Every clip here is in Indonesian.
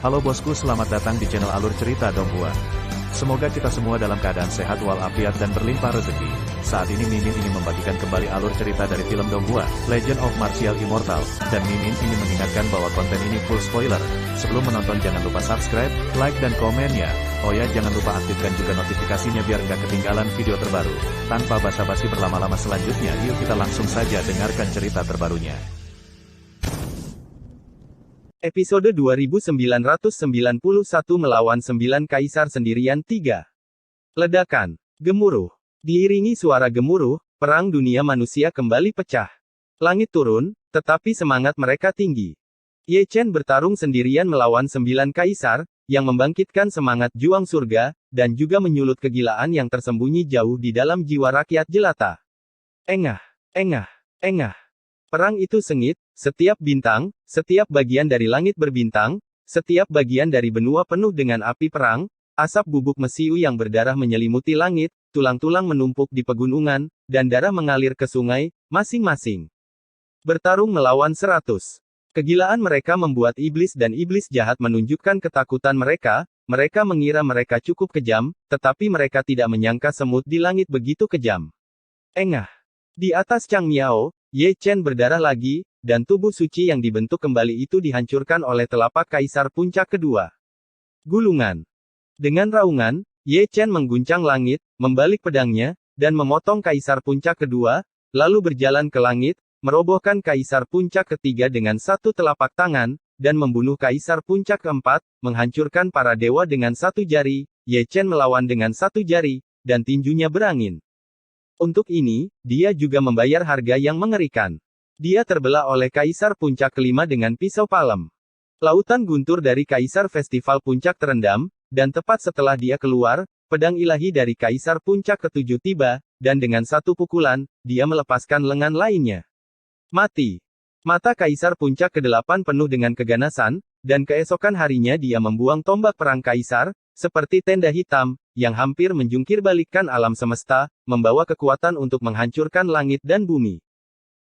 Halo bosku, selamat datang di channel Alur Cerita Donghua. Semoga kita semua dalam keadaan sehat walafiat dan berlimpah rezeki. Saat ini Mimin ingin membagikan kembali alur cerita dari film Donghua, Legend of Martial Immortal, dan Mimin ingin mengingatkan bahwa konten ini full spoiler. Sebelum menonton jangan lupa subscribe, like dan komen ya. Oh ya, jangan lupa aktifkan juga notifikasinya biar nggak ketinggalan video terbaru. Tanpa basa-basi berlama-lama selanjutnya, yuk kita langsung saja dengarkan cerita terbarunya. Episode 2991 melawan 9 kaisar sendirian 3. Ledakan. Gemuruh. Diiringi suara gemuruh, perang dunia manusia kembali pecah. Langit turun, tetapi semangat mereka tinggi. Ye Chen bertarung sendirian melawan 9 kaisar, yang membangkitkan semangat juang surga, dan juga menyulut kegilaan yang tersembunyi jauh di dalam jiwa rakyat jelata. Engah, engah, engah. Perang itu sengit, setiap bintang, setiap bagian dari langit berbintang, setiap bagian dari benua penuh dengan api perang, asap bubuk mesiu yang berdarah menyelimuti langit, tulang-tulang menumpuk di pegunungan, dan darah mengalir ke sungai, masing-masing. Bertarung melawan 100. Kegilaan mereka membuat iblis dan iblis jahat menunjukkan ketakutan mereka mengira mereka cukup kejam, tetapi mereka tidak menyangka semut di langit begitu kejam. Engah. Di atas Chang Miao, Ye Chen berdarah lagi, dan tubuh suci yang dibentuk kembali itu dihancurkan oleh telapak kaisar puncak kedua. Gulungan. Dengan raungan, Ye Chen mengguncang langit, membalik pedangnya, dan memotong kaisar puncak kedua, lalu berjalan ke langit, merobohkan kaisar puncak ketiga dengan satu telapak tangan, dan membunuh kaisar puncak keempat, menghancurkan para dewa dengan satu jari. Ye Chen melawan dengan satu jari, dan tinjunya berangin. Untuk ini, dia juga membayar harga yang mengerikan. Dia terbelah oleh kaisar puncak kelima dengan pisau palem. Lautan guntur dari kaisar festival puncak terendam, dan tepat setelah dia keluar, pedang ilahi dari kaisar puncak ketujuh tiba, dan dengan satu pukulan, dia melepaskan lengan lainnya. Mati. Mata kaisar puncak kedelapan penuh dengan keganasan, dan keesokan harinya dia membuang tombak perang kaisar, seperti tenda hitam, yang hampir menjungkir balikkan alam semesta, membawa kekuatan untuk menghancurkan langit dan bumi.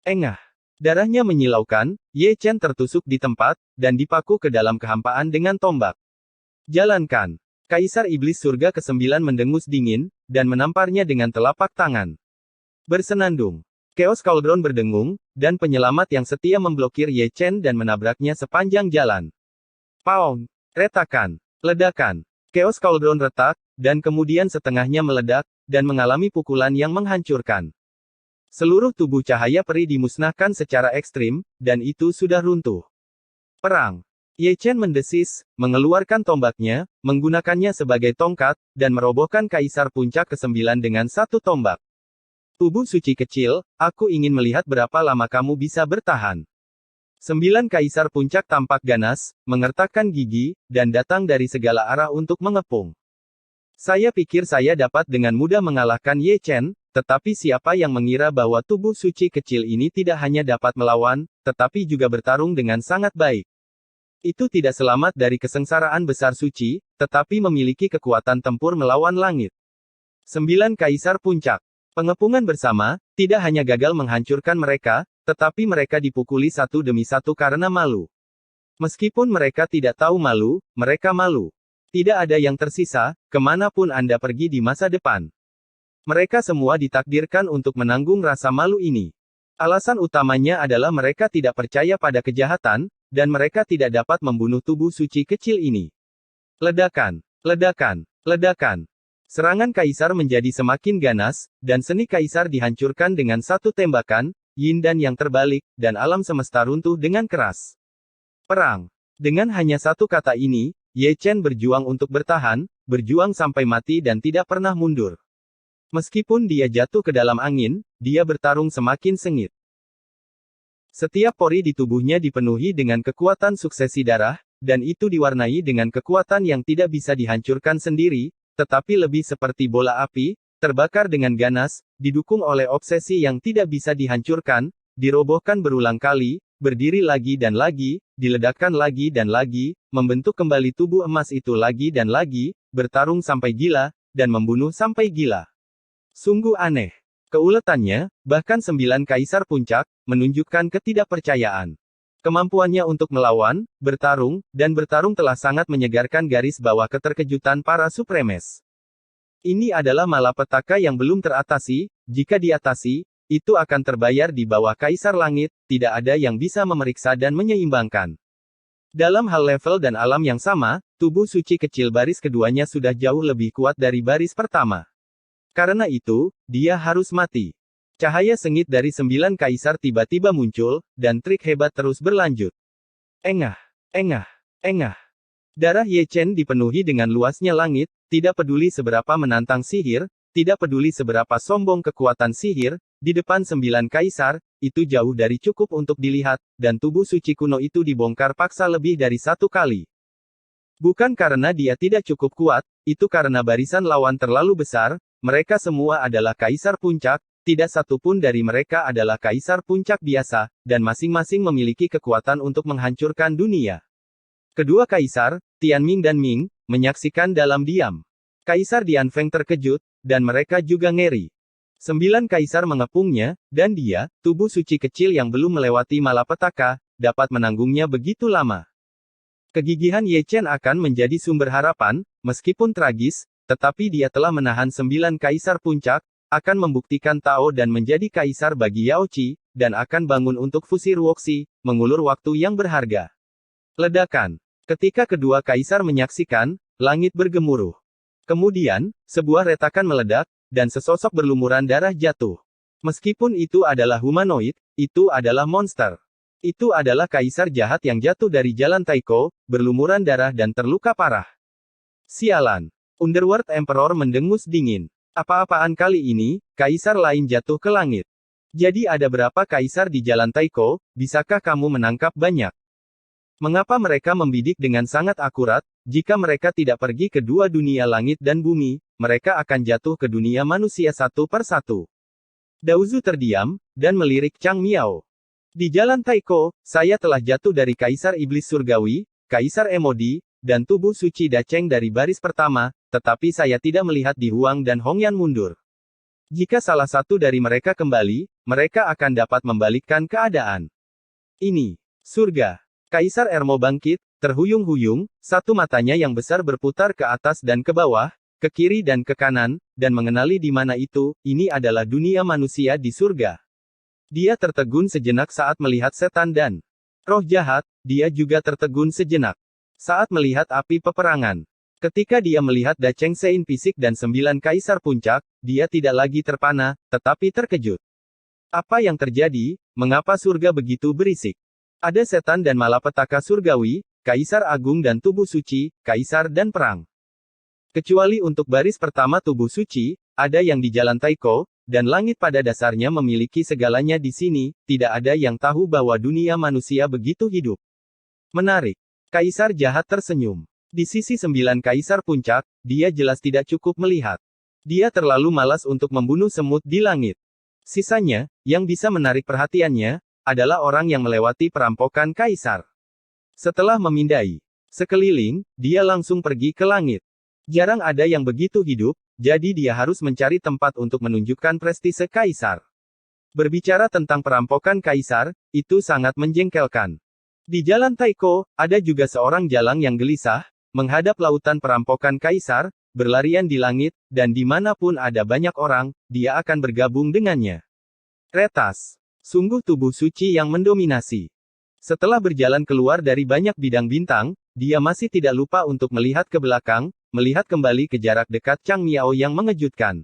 Engah. Darahnya menyilaukan, Ye Chen tertusuk di tempat, dan dipaku ke dalam kehampaan dengan tombak. Jalankan. Kaisar Iblis Surga ke-9 mendengus dingin, dan menamparnya dengan telapak tangan. Bersenandung. Chaos Cauldron berdengung, dan penyelamat yang setia memblokir Ye Chen dan menabraknya sepanjang jalan. Paong. Retakan. Ledakan. Chaos Cauldron retak, dan kemudian setengahnya meledak, dan mengalami pukulan yang menghancurkan. Seluruh tubuh cahaya peri dimusnahkan secara ekstrim, dan itu sudah runtuh. Perang. Ye Chen mendesis, mengeluarkan tombaknya, menggunakannya sebagai tongkat, dan merobohkan kaisar puncak ke-9 dengan satu tombak. Tubuh suci kecil, aku ingin melihat berapa lama kamu bisa bertahan. 9 kaisar puncak tampak ganas, mengertakkan gigi, dan datang dari segala arah untuk mengepung. Saya pikir saya dapat dengan mudah mengalahkan Ye Chen, tetapi siapa yang mengira bahwa tubuh suci kecil ini tidak hanya dapat melawan, tetapi juga bertarung dengan sangat baik. Itu tidak selamat dari kesengsaraan besar suci, tetapi memiliki kekuatan tempur melawan langit. 9 kaisar puncak. Pengepungan bersama, tidak hanya gagal menghancurkan mereka, tetapi mereka dipukuli satu demi satu karena malu. Meskipun mereka tidak tahu malu, mereka malu. Tidak ada yang tersisa, kemanapun Anda pergi di masa depan. Mereka semua ditakdirkan untuk menanggung rasa malu ini. Alasan utamanya adalah mereka tidak percaya pada kejahatan, dan mereka tidak dapat membunuh tubuh suci kecil ini. Ledakan, ledakan, ledakan. Serangan kaisar menjadi semakin ganas, dan seni kaisar dihancurkan dengan satu tembakan, yin dan yang terbalik, dan alam semesta runtuh dengan keras. Perang. Dengan hanya satu kata ini, Ye Chen berjuang untuk bertahan, berjuang sampai mati dan tidak pernah mundur. Meskipun dia jatuh ke dalam angin, dia bertarung semakin sengit. Setiap pori di tubuhnya dipenuhi dengan kekuatan suksesi darah, dan itu diwarnai dengan kekuatan yang tidak bisa dihancurkan sendiri, tetapi lebih seperti bola api, terbakar dengan ganas, didukung oleh obsesi yang tidak bisa dihancurkan, dirobohkan berulang kali, berdiri lagi dan lagi, diledakkan lagi dan lagi, membentuk kembali tubuh emas itu lagi dan lagi, bertarung sampai gila, dan membunuh sampai gila. Sungguh aneh. Keuletannya, bahkan 9 kaisar puncak, menunjukkan ketidakpercayaan. Kemampuannya untuk melawan, bertarung telah sangat menyegarkan garis bawah keterkejutan para Supremes. Ini adalah malapetaka yang belum teratasi, jika diatasi, itu akan terbayar di bawah Kaisar Langit, tidak ada yang bisa memeriksa dan menyeimbangkan. Dalam hal level dan alam yang sama, tubuh suci kecil baris keduanya sudah jauh lebih kuat dari baris pertama. Karena itu, dia harus mati. Cahaya sengit dari 9 kaisar tiba-tiba muncul, dan trik hebat terus berlanjut. Engah, engah, engah. Darah Ye Chen dipenuhi dengan luasnya langit, tidak peduli seberapa menantang sihir, tidak peduli seberapa sombong kekuatan sihir, di depan 9 kaisar, itu jauh dari cukup untuk dilihat, dan tubuh suci kuno itu dibongkar paksa lebih dari 1 kali. Bukan karena dia tidak cukup kuat, itu karena barisan lawan terlalu besar, mereka semua adalah kaisar puncak, tidak satu pun dari mereka adalah kaisar puncak biasa, dan masing-masing memiliki kekuatan untuk menghancurkan dunia. Kedua kaisar, Tianming dan Ming, menyaksikan dalam diam. Kaisar Dianfeng terkejut, dan mereka juga ngeri. 9 kaisar mengepungnya, dan dia, tubuh suci kecil yang belum melewati malapetaka, dapat menanggungnya begitu lama. Kegigihan Ye Chen akan menjadi sumber harapan, meskipun tragis, tetapi dia telah menahan 9 kaisar puncak, akan membuktikan Tao dan menjadi kaisar bagi Yao Qi, dan akan bangun untuk Fusir Wuxi, mengulur waktu yang berharga. Ledakan. Ketika kedua kaisar menyaksikan, langit bergemuruh. Kemudian, sebuah retakan meledak, dan sesosok berlumuran darah jatuh. Meskipun itu adalah humanoid, itu adalah monster. Itu adalah kaisar jahat yang jatuh dari jalan Taiko, berlumuran darah dan terluka parah. Sialan. Underworld Emperor mendengus dingin. Apa-apaan kali ini, kaisar lain jatuh ke langit. Jadi ada berapa kaisar di jalan Taiko, bisakah kamu menangkap banyak? Mengapa mereka membidik dengan sangat akurat, jika mereka tidak pergi ke dua dunia langit dan bumi, mereka akan jatuh ke dunia manusia satu per satu. Daozu terdiam, dan melirik Chang Miao. Di jalan Taiko, saya telah jatuh dari kaisar iblis surgawi, kaisar Emodi, dan tubuh suci Dacheng dari baris pertama, tetapi saya tidak melihat Di Huang dan Hongyan mundur. Jika salah satu dari mereka kembali, mereka akan dapat membalikkan keadaan. Ini, surga. Kaisar Ermo bangkit, terhuyung-huyung, satu matanya yang besar berputar ke atas dan ke bawah, ke kiri dan ke kanan, dan mengenali di mana itu, ini adalah dunia manusia di surga. Dia tertegun sejenak saat melihat setan dan roh jahat, dia juga tertegun sejenak saat melihat api peperangan. Ketika dia melihat Dacheng Sein fisik dan 9 kaisar puncak, dia tidak lagi terpana, tetapi terkejut. Apa yang terjadi? Mengapa surga begitu berisik? Ada setan dan malapetaka surgawi, kaisar agung dan tubuh suci, kaisar dan perang. Kecuali untuk baris pertama tubuh suci, ada yang di jalan Taiko, dan langit pada dasarnya memiliki segalanya di sini, tidak ada yang tahu bahwa dunia manusia begitu hidup. Menarik. Kaisar jahat tersenyum. Di sisi 9 kaisar puncak, dia jelas tidak cukup melihat. Dia terlalu malas untuk membunuh semut di langit. Sisanya, yang bisa menarik perhatiannya, adalah orang yang melewati perampokan kaisar. Setelah memindai sekeliling, dia langsung pergi ke langit. Jarang ada yang begitu hidup, jadi dia harus mencari tempat untuk menunjukkan prestise kaisar. Berbicara tentang perampokan kaisar, itu sangat menjengkelkan. Di jalan Taiko, ada juga seorang jalang yang gelisah, menghadap lautan perampokan kaisar, berlarian di langit, dan dimanapun ada banyak orang, dia akan bergabung dengannya. Retas. Sungguh tubuh suci yang mendominasi. Setelah berjalan keluar dari banyak bidang bintang, dia masih tidak lupa untuk melihat ke belakang, melihat kembali ke jarak dekat Chang Miao yang mengejutkan.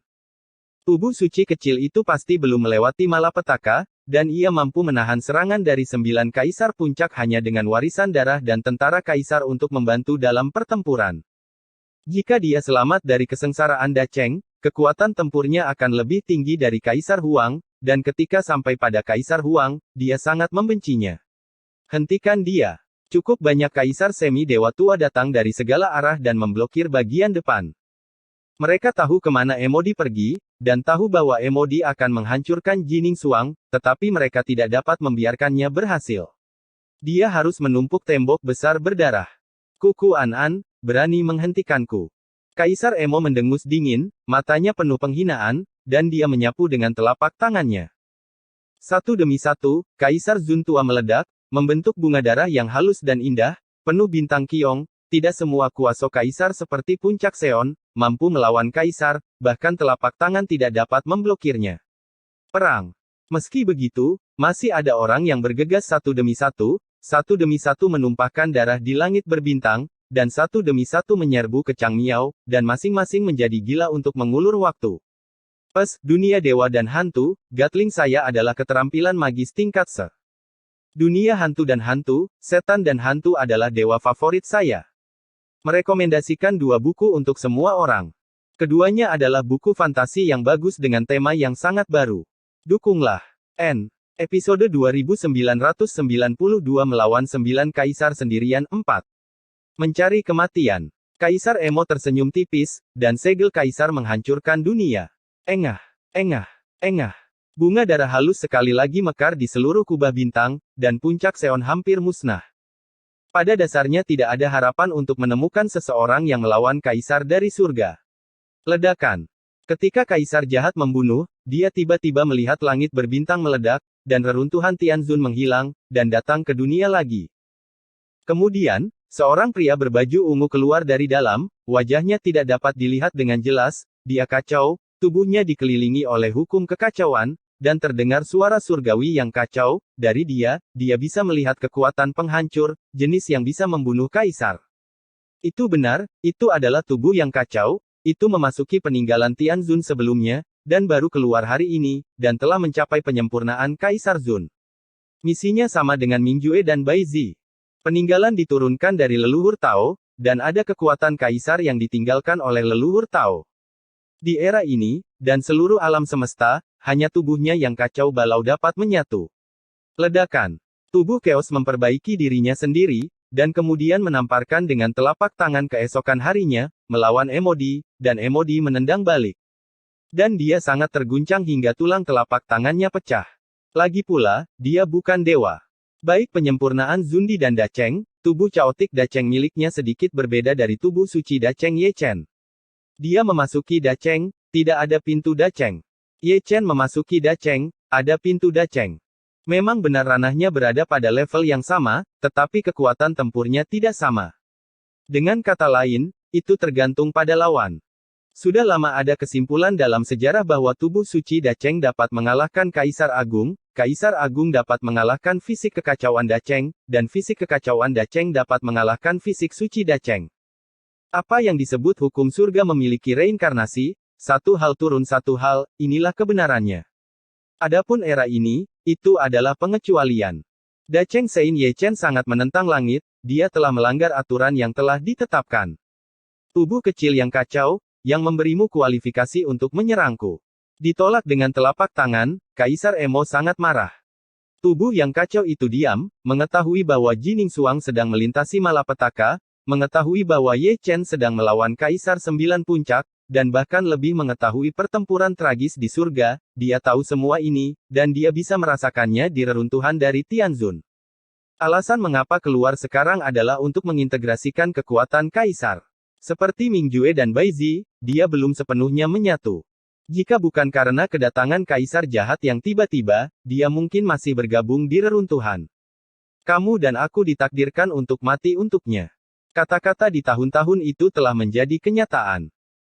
Tubuh suci kecil itu pasti belum melewati malapetaka, dan ia mampu menahan serangan dari 9 kaisar puncak hanya dengan warisan darah dan tentara kaisar untuk membantu dalam pertempuran. Jika dia selamat dari kesengsaraan Dacheng, kekuatan tempurnya akan lebih tinggi dari Kaisar Huang, dan ketika sampai pada Kaisar Huang, dia sangat membencinya. Hentikan dia. Cukup banyak kaisar semi-dewa tua datang dari segala arah dan memblokir bagian depan. Mereka tahu kemana Emodi pergi, dan tahu bahwa Emodi akan menghancurkan Jining Suang, tetapi mereka tidak dapat membiarkannya berhasil. Dia harus menumpuk tembok besar berdarah. Kuku An-An, berani menghentikanku. Kaisar Emo mendengus dingin, matanya penuh penghinaan, dan dia menyapu dengan telapak tangannya. Satu demi satu, Kaisar Zun tua meledak, membentuk bunga darah yang halus dan indah, penuh bintang kiong. Tidak semua kuasa kaisar seperti puncak Seon, mampu melawan kaisar, bahkan telapak tangan tidak dapat memblokirnya. Perang. Meski begitu, masih ada orang yang bergegas satu demi satu menumpahkan darah di langit berbintang, dan satu demi satu menyerbu ke Chang Miao, dan masing-masing menjadi gila untuk mengulur waktu. Dunia dewa dan hantu, Gatling saya adalah keterampilan magis tingkat se. Dunia hantu dan hantu, setan dan hantu adalah dewa favorit saya. Merekomendasikan 2 buku untuk semua orang. Keduanya adalah buku fantasi yang bagus dengan tema yang sangat baru. Dukunglah. Episode 2992 melawan 9 kaisar sendirian 4. Mencari kematian. Kaisar Emo tersenyum tipis, dan segel kaisar menghancurkan dunia. Engah. Bunga darah halus sekali lagi mekar di seluruh kubah bintang, dan puncak Seon hampir musnah. Pada dasarnya tidak ada harapan untuk menemukan seseorang yang melawan kaisar dari surga. Ledakan. Ketika kaisar jahat membunuh, dia tiba-tiba melihat langit berbintang meledak, dan reruntuhan Tianzun menghilang, dan datang ke dunia lagi. Kemudian, seorang pria berbaju ungu keluar dari dalam, wajahnya tidak dapat dilihat dengan jelas, dia kacau, tubuhnya dikelilingi oleh hukum kekacauan, dan terdengar suara surgawi yang kacau. Dari dia bisa melihat kekuatan penghancur, jenis yang bisa membunuh kaisar. Itu benar, itu adalah tubuh yang kacau, itu memasuki peninggalan Tianzun sebelumnya, dan baru keluar hari ini, dan telah mencapai penyempurnaan Kaisar Zun. Misinya sama dengan Mingjue dan Bai Zi. Peninggalan diturunkan dari leluhur Tao, dan ada kekuatan kaisar yang ditinggalkan oleh leluhur Tao. Di era ini, dan seluruh alam semesta, hanya tubuhnya yang kacau balau dapat menyatu. Ledakan. Tubuh Chaos memperbaiki dirinya sendiri, dan kemudian menamparkan dengan telapak tangan keesokan harinya, melawan Emodi, dan Emodi menendang balik. Dan dia sangat terguncang hingga tulang telapak tangannya pecah. Lagi pula, dia bukan dewa. Baik penyempurnaan Zundi dan Dacheng, tubuh caotik Dacheng miliknya sedikit berbeda dari tubuh suci Dacheng Ye Chen. Dia memasuki Dacheng, tidak ada pintu Dacheng. Ye Chen memasuki Dacheng, ada pintu Dacheng. Memang benar ranahnya berada pada level yang sama, tetapi kekuatan tempurnya tidak sama. Dengan kata lain, itu tergantung pada lawan. Sudah lama ada kesimpulan dalam sejarah bahwa tubuh suci Dacheng dapat mengalahkan Kaisar Agung dapat mengalahkan fisik kekacauan Dacheng, dan fisik kekacauan Dacheng dapat mengalahkan fisik suci Dacheng. Apa yang disebut hukum surga memiliki reinkarnasi, satu hal turun satu hal, inilah kebenarannya. Adapun era ini, itu adalah pengecualian. Dacheng Sein Ye Chen sangat menentang langit, dia telah melanggar aturan yang telah ditetapkan. Tubuh kecil yang kacau, yang memberimu kualifikasi untuk menyerangku. Ditolak dengan telapak tangan, Kaisar Emo sangat marah. Tubuh yang kacau itu diam, mengetahui bahwa Jining Suang sedang melintasi malapetaka, mengetahui bahwa Ye Chen sedang melawan Kaisar 9 Puncak, dan bahkan lebih mengetahui pertempuran tragis di surga. Dia tahu semua ini, dan dia bisa merasakannya di reruntuhan dari Tianzun. Alasan mengapa keluar sekarang adalah untuk mengintegrasikan kekuatan Kaisar. Seperti Mingjue dan Bai Zi, dia belum sepenuhnya menyatu. Jika bukan karena kedatangan Kaisar jahat yang tiba-tiba, dia mungkin masih bergabung di reruntuhan. Kamu dan aku ditakdirkan untuk mati untuknya. Kata-kata di tahun-tahun itu telah menjadi kenyataan.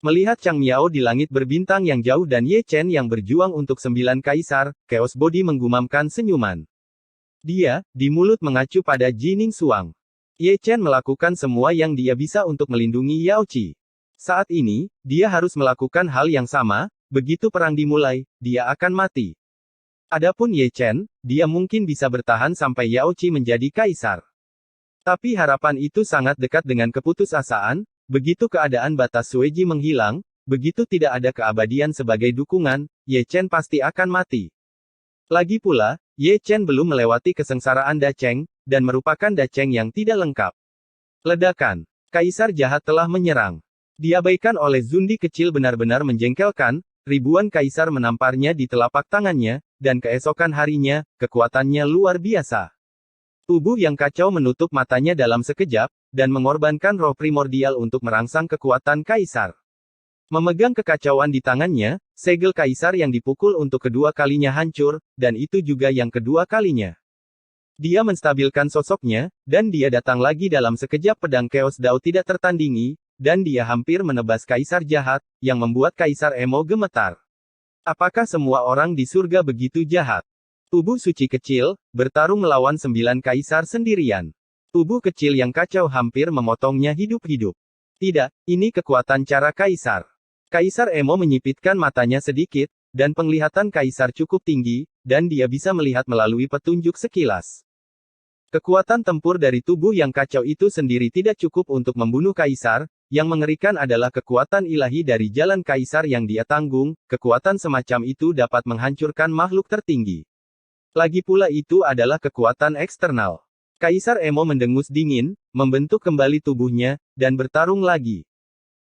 Melihat Chang Miao di langit berbintang yang jauh dan Ye Chen yang berjuang untuk 9 kaisar, Chaos Body menggumamkan senyuman. Dia, di mulut mengacu pada Jining Suang. Ye Chen melakukan semua yang dia bisa untuk melindungi Yao Qi. Saat ini, dia harus melakukan hal yang sama, begitu perang dimulai, dia akan mati. Adapun Ye Chen, dia mungkin bisa bertahan sampai Yao Qi menjadi kaisar. Tapi harapan itu sangat dekat dengan keputusasaan. Begitu keadaan batas Sueji menghilang, begitu tidak ada keabadian sebagai dukungan, Ye Chen pasti akan mati. Lagi pula, Ye Chen belum melewati kesengsaraan Dacheng, dan merupakan Dacheng yang tidak lengkap. Ledakan. Kaisar jahat telah menyerang. Diabaikan oleh Zundi kecil benar-benar menjengkelkan, ribuan kaisar menamparnya di telapak tangannya, dan keesokan harinya, kekuatannya luar biasa. Tubuh yang kacau menutup matanya dalam sekejap, dan mengorbankan roh primordial untuk merangsang kekuatan kaisar. Memegang kekacauan di tangannya, segel kaisar yang dipukul untuk kedua kalinya hancur, dan itu juga yang kedua kalinya. Dia menstabilkan sosoknya, dan dia datang lagi dalam sekejap pedang Chaos Dao tidak tertandingi, dan dia hampir menebas Kaisar jahat, yang membuat Kaisar Emo gemetar. Apakah semua orang di surga begitu jahat? Tubuh suci kecil, bertarung melawan 9 kaisar sendirian. Tubuh kecil yang kacau hampir memotongnya hidup-hidup. Tidak, ini kekuatan cara Kaisar. Kaisar Emo menyipitkan matanya sedikit, dan penglihatan Kaisar cukup tinggi, dan dia bisa melihat melalui petunjuk sekilas. Kekuatan tempur dari tubuh yang kacau itu sendiri tidak cukup untuk membunuh Kaisar, yang mengerikan adalah kekuatan ilahi dari jalan Kaisar yang dia tanggung, kekuatan semacam itu dapat menghancurkan makhluk tertinggi. Lagi pula itu adalah kekuatan eksternal. Kaisar Emo mendengus dingin, membentuk kembali tubuhnya, dan bertarung lagi.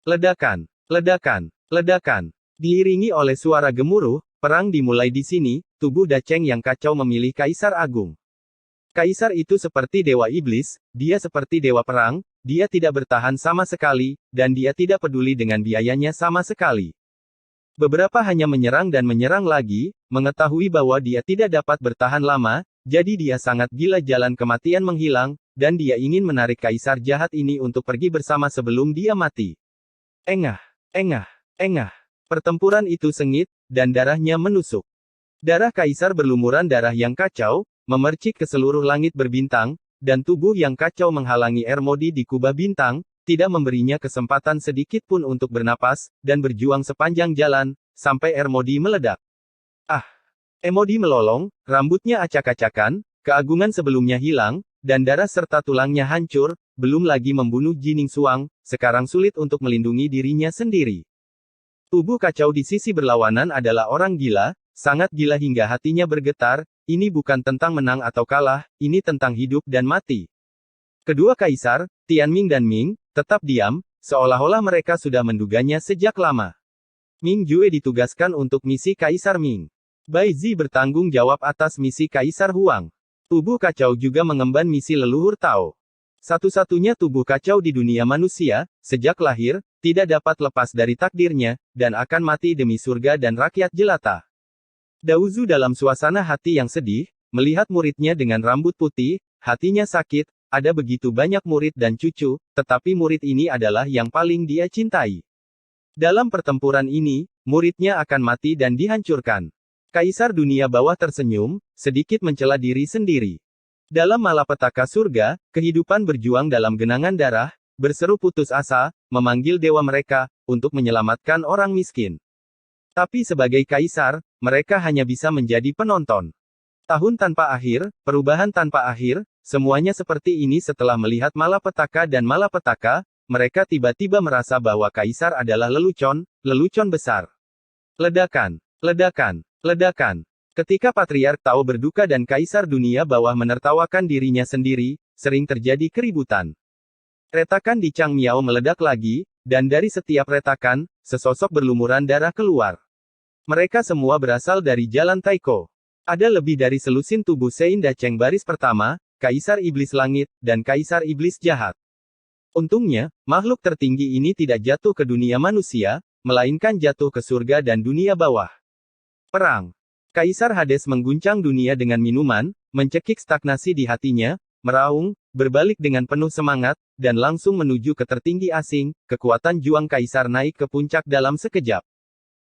Ledakan, ledakan, ledakan. Diiringi oleh suara gemuruh, perang dimulai di sini, tubuh Dacheng yang kacau memilih Kaisar Agung. Kaisar itu seperti dewa iblis, dia seperti dewa perang, dia tidak bertahan sama sekali, dan dia tidak peduli dengan biayanya sama sekali. Beberapa hanya menyerang dan menyerang lagi, mengetahui bahwa dia tidak dapat bertahan lama, jadi dia sangat gila jalan kematian menghilang, dan dia ingin menarik Kaisar jahat ini untuk pergi bersama sebelum dia mati. Engah, engah, engah. Pertempuran itu sengit, dan darahnya menusuk. Darah Kaisar berlumuran darah yang kacau, memercik ke seluruh langit berbintang, dan tubuh yang kacau menghalangi Ermodi di kubah bintang, tidak memberinya kesempatan sedikit pun untuk bernapas, dan berjuang sepanjang jalan, sampai Ermodi meledak. Ah! Ermodi melolong, rambutnya acak-acakan, keagungan sebelumnya hilang, dan darah serta tulangnya hancur, belum lagi membunuh Jining Suang, sekarang sulit untuk melindungi dirinya sendiri. Tubuh kacau di sisi berlawanan adalah orang gila, sangat gila hingga hatinya bergetar. Ini bukan tentang menang atau kalah, ini tentang hidup dan mati. Kedua kaisar, Tianming dan Ming, tetap diam, seolah-olah mereka sudah menduganya sejak lama. Ming Jue ditugaskan untuk misi Kaisar Ming. Bai Zi bertanggung jawab atas misi Kaisar Huang. Tubuh kacau juga mengemban misi leluhur Tao. Satu-satunya tubuh kacau di dunia manusia, sejak lahir, tidak dapat lepas dari takdirnya, dan akan mati demi surga dan rakyat jelata. Daozu dalam suasana hati yang sedih, melihat muridnya dengan rambut putih, hatinya sakit, ada begitu banyak murid dan cucu, tetapi murid ini adalah yang paling dia cintai. Dalam pertempuran ini, muridnya akan mati dan dihancurkan. Kaisar dunia bawah tersenyum, sedikit mencela diri sendiri. Dalam malapetaka surga, kehidupan berjuang dalam genangan darah, berseru putus asa, memanggil dewa mereka, untuk menyelamatkan orang miskin. Tapi sebagai kaisar, mereka hanya bisa menjadi penonton. Tahun tanpa akhir, perubahan tanpa akhir, semuanya seperti ini setelah melihat malapetaka dan malapetaka, mereka tiba-tiba merasa bahwa kaisar adalah lelucon, lelucon besar. Ledakan, ledakan, ledakan. Ketika Patriark Tao berduka dan kaisar dunia bawah menertawakan dirinya sendiri, sering terjadi keributan. Retakan di Changmiao meledak lagi, dan dari setiap retakan, sesosok berlumuran darah keluar. Mereka semua berasal dari jalan Taiko. Ada lebih dari selusin tubuh Sein Dacheng baris pertama, Kaisar Iblis Langit, dan Kaisar Iblis Jahat. Untungnya, makhluk tertinggi ini tidak jatuh ke dunia manusia, melainkan jatuh ke surga dan dunia bawah. Perang. Kaisar Hades mengguncang dunia dengan minuman, mencekik stagnasi di hatinya, meraung, berbalik dengan penuh semangat, dan langsung menuju ke tertinggi asing, kekuatan juang Kaisar naik ke puncak dalam sekejap.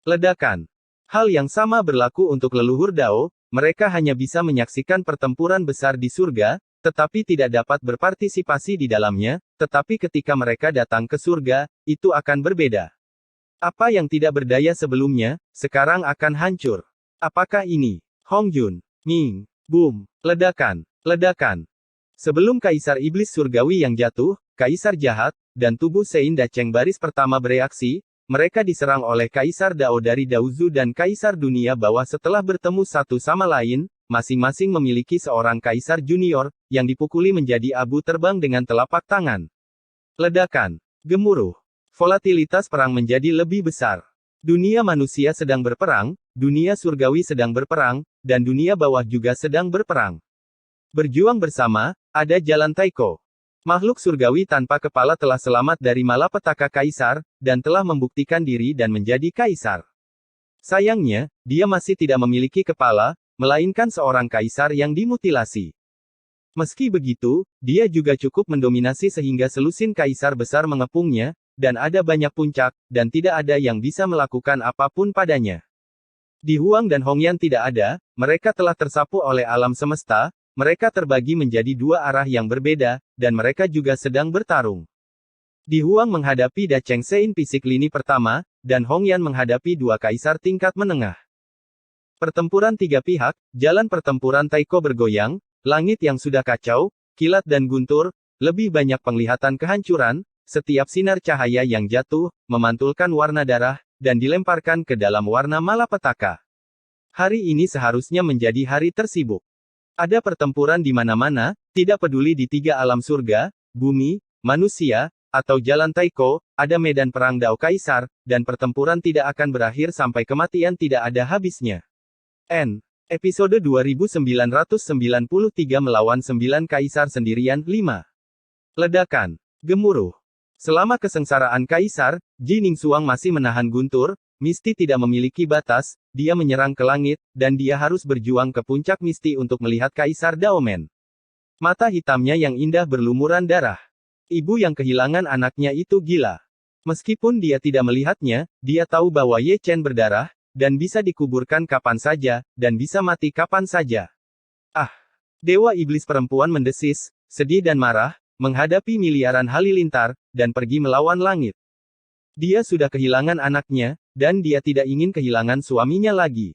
Ledakan. Hal yang sama berlaku untuk leluhur Dao, mereka hanya bisa menyaksikan pertempuran besar di surga, tetapi tidak dapat berpartisipasi di dalamnya, tetapi ketika mereka datang ke surga, itu akan berbeda. Apa yang tidak berdaya sebelumnya, sekarang akan hancur. Apakah ini? Hongjun, Ming, boom, ledakan, ledakan. Sebelum Kaisar Iblis Surgawi yang jatuh, Kaisar Jahat, dan tubuh Sein Dacheng baris pertama bereaksi, mereka diserang oleh Kaisar Dao dari Daozu dan Kaisar Dunia Bawah setelah bertemu satu sama lain, masing-masing memiliki seorang Kaisar Junior, yang dipukuli menjadi abu terbang dengan telapak tangan. Ledakan. Gemuruh. Volatilitas perang menjadi lebih besar. Dunia manusia sedang berperang, dunia surgawi sedang berperang, dan dunia bawah juga sedang berperang. Berjuang bersama, ada jalan Taiko. Makhluk surgawi tanpa kepala telah selamat dari malapetaka kaisar, dan telah membuktikan diri dan menjadi kaisar. Sayangnya, dia masih tidak memiliki kepala, melainkan seorang kaisar yang dimutilasi. Meski begitu, dia juga cukup mendominasi sehingga selusin kaisar besar mengepungnya, dan ada banyak puncak, dan tidak ada yang bisa melakukan apapun padanya. Di Huang dan Hongyan tidak ada, mereka telah tersapu oleh alam semesta, mereka terbagi menjadi dua arah yang berbeda, dan mereka juga sedang bertarung. Di Huang menghadapi Da Chengsein fisik lini pertama, dan Hongyan menghadapi dua kaisar tingkat menengah. Pertempuran tiga pihak, jalan pertempuran Taiko bergoyang, langit yang sudah kacau, kilat dan guntur, lebih banyak penglihatan kehancuran, setiap sinar cahaya yang jatuh, memantulkan warna darah, dan dilemparkan ke dalam warna malapetaka. Hari ini seharusnya menjadi hari tersibuk. Ada pertempuran di mana-mana, tidak peduli di tiga alam surga, bumi, manusia, atau jalan Taiko, ada medan perang Dao Kaisar, dan pertempuran tidak akan berakhir sampai kematian tidak ada habisnya. Episode 2993 melawan 9 Kaisar sendirian 5. Ledakan. Gemuruh. Selama kesengsaraan Kaisar, Ji Ningsuang masih menahan guntur, Misti tidak memiliki batas, dia menyerang ke langit, dan dia harus berjuang ke puncak Misti untuk melihat Kaisar Daomen. Mata hitamnya yang indah berlumuran darah. Ibu yang kehilangan anaknya itu gila. Meskipun dia tidak melihatnya, dia tahu bahwa Ye Chen berdarah, dan bisa dikuburkan kapan saja, dan bisa mati kapan saja. Dewa Iblis perempuan mendesis, sedih dan marah, menghadapi miliaran halilintar, dan pergi melawan langit. Dia sudah kehilangan anaknya, dan dia tidak ingin kehilangan suaminya lagi.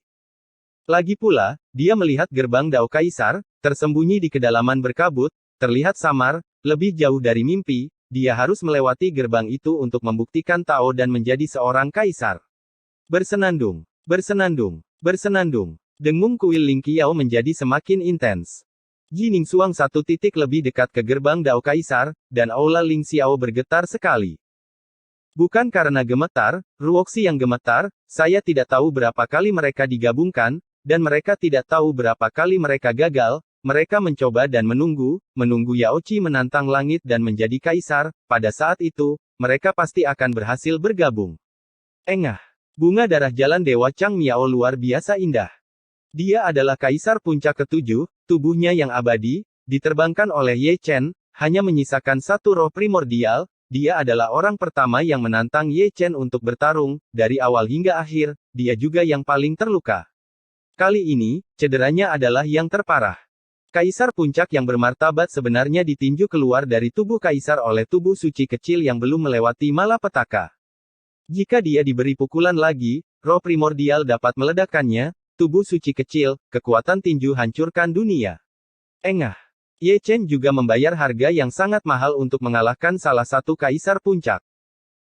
Lagi pula, dia melihat gerbang Dao Kaisar, tersembunyi di kedalaman berkabut, terlihat samar, lebih jauh dari mimpi, dia harus melewati gerbang itu untuk membuktikan Tao dan menjadi seorang kaisar. Bersenandung, bersenandung, bersenandung. Dengung kuil Ling Qiao menjadi semakin intens. Ji Ningsuang satu titik lebih dekat ke gerbang Dao Kaisar, dan aula Ling Xiao bergetar sekali. Bukan karena gemetar, Ruoxi yang gemetar, saya tidak tahu berapa kali mereka digabungkan, dan mereka tidak tahu berapa kali mereka gagal, mereka mencoba dan menunggu Yao Qi menantang langit dan menjadi kaisar, pada saat itu, mereka pasti akan berhasil bergabung. Engah. Bunga darah jalan Dewa Chang Miao luar biasa indah. Dia adalah kaisar puncak ketujuh, tubuhnya yang abadi, diterbangkan oleh Ye Chen, hanya menyisakan satu roh primordial, dia adalah orang pertama yang menantang Ye Chen untuk bertarung, dari awal hingga akhir, dia juga yang paling terluka. Kali ini, cederanya adalah yang terparah. Kaisar puncak yang bermartabat sebenarnya ditinju keluar dari tubuh kaisar oleh tubuh suci kecil yang belum melewati malapetaka. Jika dia diberi pukulan lagi, roh primordial dapat meledakkannya, tubuh suci kecil, kekuatan tinju hancurkan dunia. Engah. Ye Chen juga membayar harga yang sangat mahal untuk mengalahkan salah satu kaisar puncak.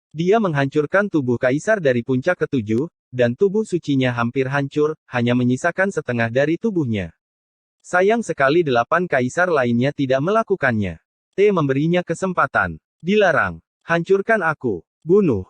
Dia menghancurkan tubuh kaisar dari puncak ketujuh, dan tubuh sucinya hampir hancur, hanya menyisakan setengah dari tubuhnya. Sayang sekali 8 kaisar lainnya tidak melakukannya. Memberinya kesempatan. Dilarang. Hancurkan aku. Bunuh.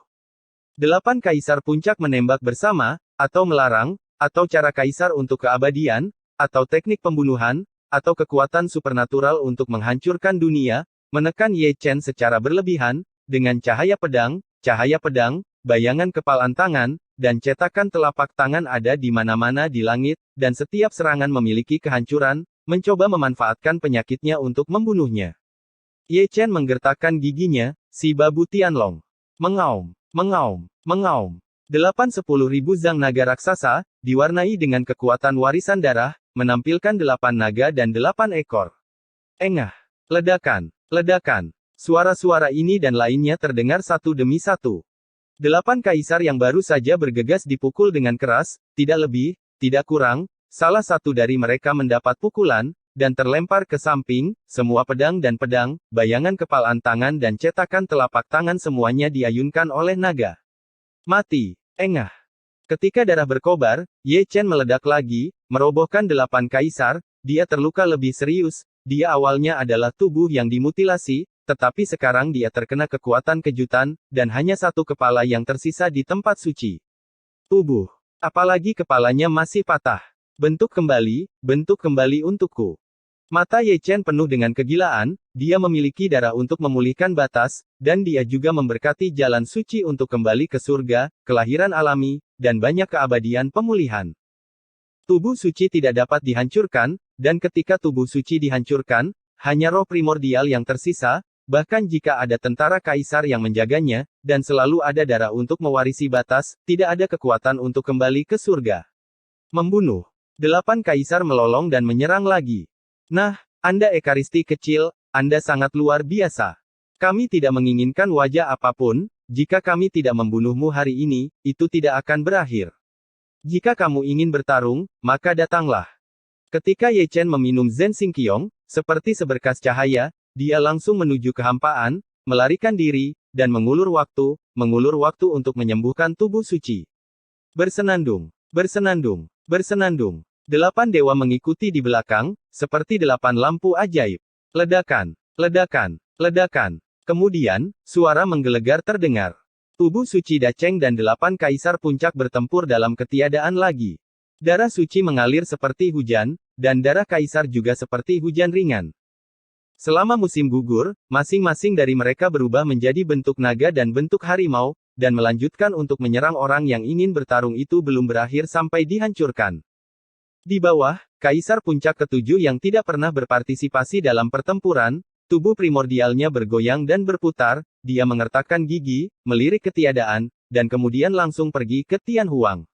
8 kaisar puncak menembak bersama, atau melarang, atau cara kaisar untuk keabadian, atau teknik pembunuhan, atau kekuatan supernatural untuk menghancurkan dunia, menekan Ye Chen secara berlebihan, dengan cahaya pedang, bayangan kepalan tangan, dan cetakan telapak tangan ada di mana-mana di langit, dan setiap serangan memiliki kehancuran, mencoba memanfaatkan penyakitnya untuk membunuhnya. Ye Chen menggertakkan giginya, si babu Tianlong. Mengaum, mengaum, mengaum. 8-10 ribu zang naga raksasa, diwarnai dengan kekuatan warisan darah, menampilkan 8 naga dan 8 ekor. Engah. Ledakan. Ledakan. Suara-suara ini dan lainnya terdengar satu demi satu. 8 kaisar yang baru saja bergegas dipukul dengan keras, tidak lebih, tidak kurang, salah satu dari mereka mendapat pukulan, dan terlempar ke samping, semua pedang dan pedang, bayangan kepalan tangan dan cetakan telapak tangan semuanya diayunkan oleh naga. Mati. Engah. Ketika darah berkobar, Ye Chen meledak lagi, merobohkan 8 kaisar, dia terluka lebih serius, dia awalnya adalah tubuh yang dimutilasi, tetapi sekarang dia terkena kekuatan kejutan, dan hanya satu kepala yang tersisa di tempat suci. Tubuh. Apalagi kepalanya masih patah. Bentuk kembali untukku. Mata Ye Chen penuh dengan kegilaan, dia memiliki darah untuk memulihkan batas, dan dia juga memberkati jalan suci untuk kembali ke surga, kelahiran alami, dan banyak keabadian pemulihan. Tubuh suci tidak dapat dihancurkan, dan ketika tubuh suci dihancurkan, hanya roh primordial yang tersisa, bahkan jika ada tentara kaisar yang menjaganya, dan selalu ada darah untuk mewarisi batas, tidak ada kekuatan untuk kembali ke surga. Membunuh. 8 kaisar melolong dan menyerang lagi. Nah, Anda Ekaristi kecil, Anda sangat luar biasa. Kami tidak menginginkan wajah apapun, jika kami tidak membunuhmu hari ini, itu tidak akan berakhir. Jika kamu ingin bertarung, maka datanglah. Ketika Ye Chen meminum Zhen Xingqiong, seperti seberkas cahaya, dia langsung menuju kehampaan, melarikan diri, dan mengulur waktu untuk menyembuhkan tubuh suci. Bersenandung, bersenandung, bersenandung. 8 dewa mengikuti di belakang, seperti 8 lampu ajaib. Ledakan, ledakan, ledakan. Kemudian, suara menggelegar terdengar. Tubuh suci Dacheng dan 8 kaisar puncak bertempur dalam ketiadaan lagi. Darah suci mengalir seperti hujan, dan darah kaisar juga seperti hujan ringan. Selama musim gugur, masing-masing dari mereka berubah menjadi bentuk naga dan bentuk harimau, dan melanjutkan untuk menyerang orang yang ingin bertarung itu belum berakhir sampai dihancurkan. Di bawah, kaisar puncak ketujuh yang tidak pernah berpartisipasi dalam pertempuran, tubuh primordialnya bergoyang dan berputar, dia mengertakkan gigi, melirik ketiadaan, dan kemudian langsung pergi ke Tian Huang.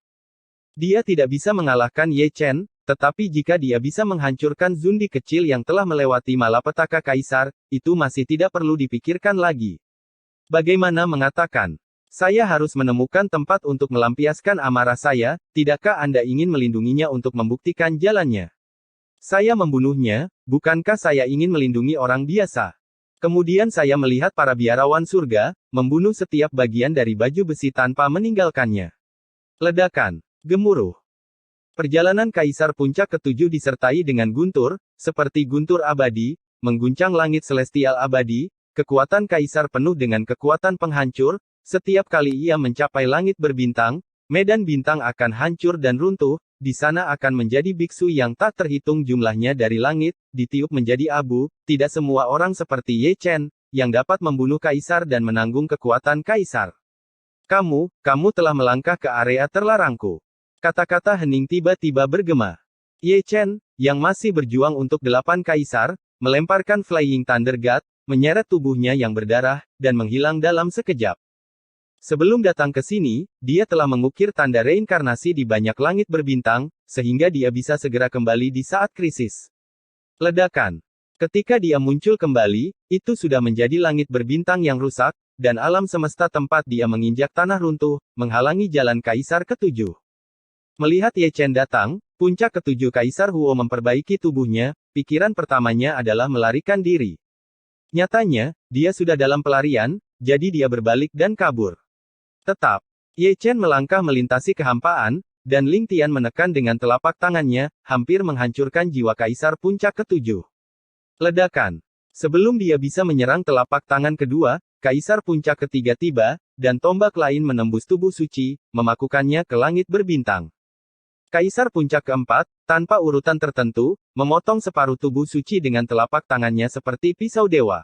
Dia tidak bisa mengalahkan Ye Chen, tetapi jika dia bisa menghancurkan Zundi kecil yang telah melewati malapetaka kaisar, itu masih tidak perlu dipikirkan lagi. Bagaimana mengatakan? Saya harus menemukan tempat untuk melampiaskan amarah saya, tidakkah Anda ingin melindunginya untuk membuktikan jalannya? Saya membunuhnya, bukankah saya ingin melindungi orang biasa? Kemudian saya melihat para biarawan surga, membunuh setiap bagian dari baju besi tanpa meninggalkannya. Ledakan. Gemuruh. Perjalanan Kaisar Puncak ketujuh disertai dengan guntur, seperti guntur abadi, mengguncang langit celestial abadi, kekuatan Kaisar penuh dengan kekuatan penghancur, setiap kali ia mencapai langit berbintang, medan bintang akan hancur dan runtuh, di sana akan menjadi biksu yang tak terhitung jumlahnya dari langit, ditiup menjadi abu, tidak semua orang seperti Ye Chen, yang dapat membunuh Kaisar dan menanggung kekuatan Kaisar. Kamu telah melangkah ke area terlarangku. Kata-kata hening tiba-tiba bergema. Ye Chen, yang masih berjuang untuk 8 kaisar, melemparkan Flying Thunder God, menyeret tubuhnya yang berdarah, dan menghilang dalam sekejap. Sebelum datang ke sini, dia telah mengukir tanda reinkarnasi di banyak langit berbintang, sehingga dia bisa segera kembali di saat krisis. Ledakan. Ketika dia muncul kembali, itu sudah menjadi langit berbintang yang rusak, dan alam semesta tempat dia menginjak tanah runtuh, menghalangi jalan Kaisar ketujuh. Melihat Ye Chen datang, puncak ketujuh Kaisar Huo memperbaiki tubuhnya, pikiran pertamanya adalah melarikan diri. Nyatanya, dia sudah dalam pelarian, jadi dia berbalik dan kabur. Tetap, Ye Chen melangkah melintasi kehampaan, dan Ling Tian menekan dengan telapak tangannya, hampir menghancurkan jiwa Kaisar puncak ketujuh. Ledakan. Sebelum dia bisa menyerang telapak tangan kedua, Kaisar puncak ketiga tiba, dan tombak lain menembus tubuh suci, memakukannya ke langit berbintang. Kaisar puncak keempat, tanpa urutan tertentu, memotong separuh tubuh suci dengan telapak tangannya seperti pisau dewa.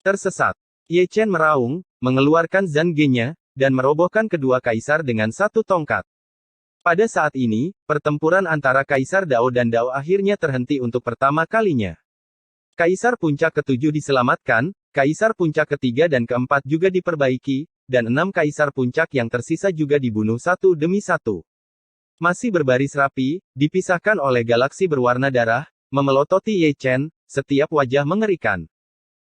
Tersesat. Ye Chen meraung, mengeluarkan Zange-nya, dan merobohkan kedua kaisar dengan satu tongkat. Pada saat ini, pertempuran antara Kaisar Dao dan Dao akhirnya terhenti untuk pertama kalinya. Kaisar puncak ketujuh diselamatkan, Kaisar puncak ketiga dan keempat juga diperbaiki, dan 6 kaisar puncak yang tersisa juga dibunuh satu demi satu. Masih berbaris rapi, dipisahkan oleh galaksi berwarna darah, memelototi Ye Chen, setiap wajah mengerikan.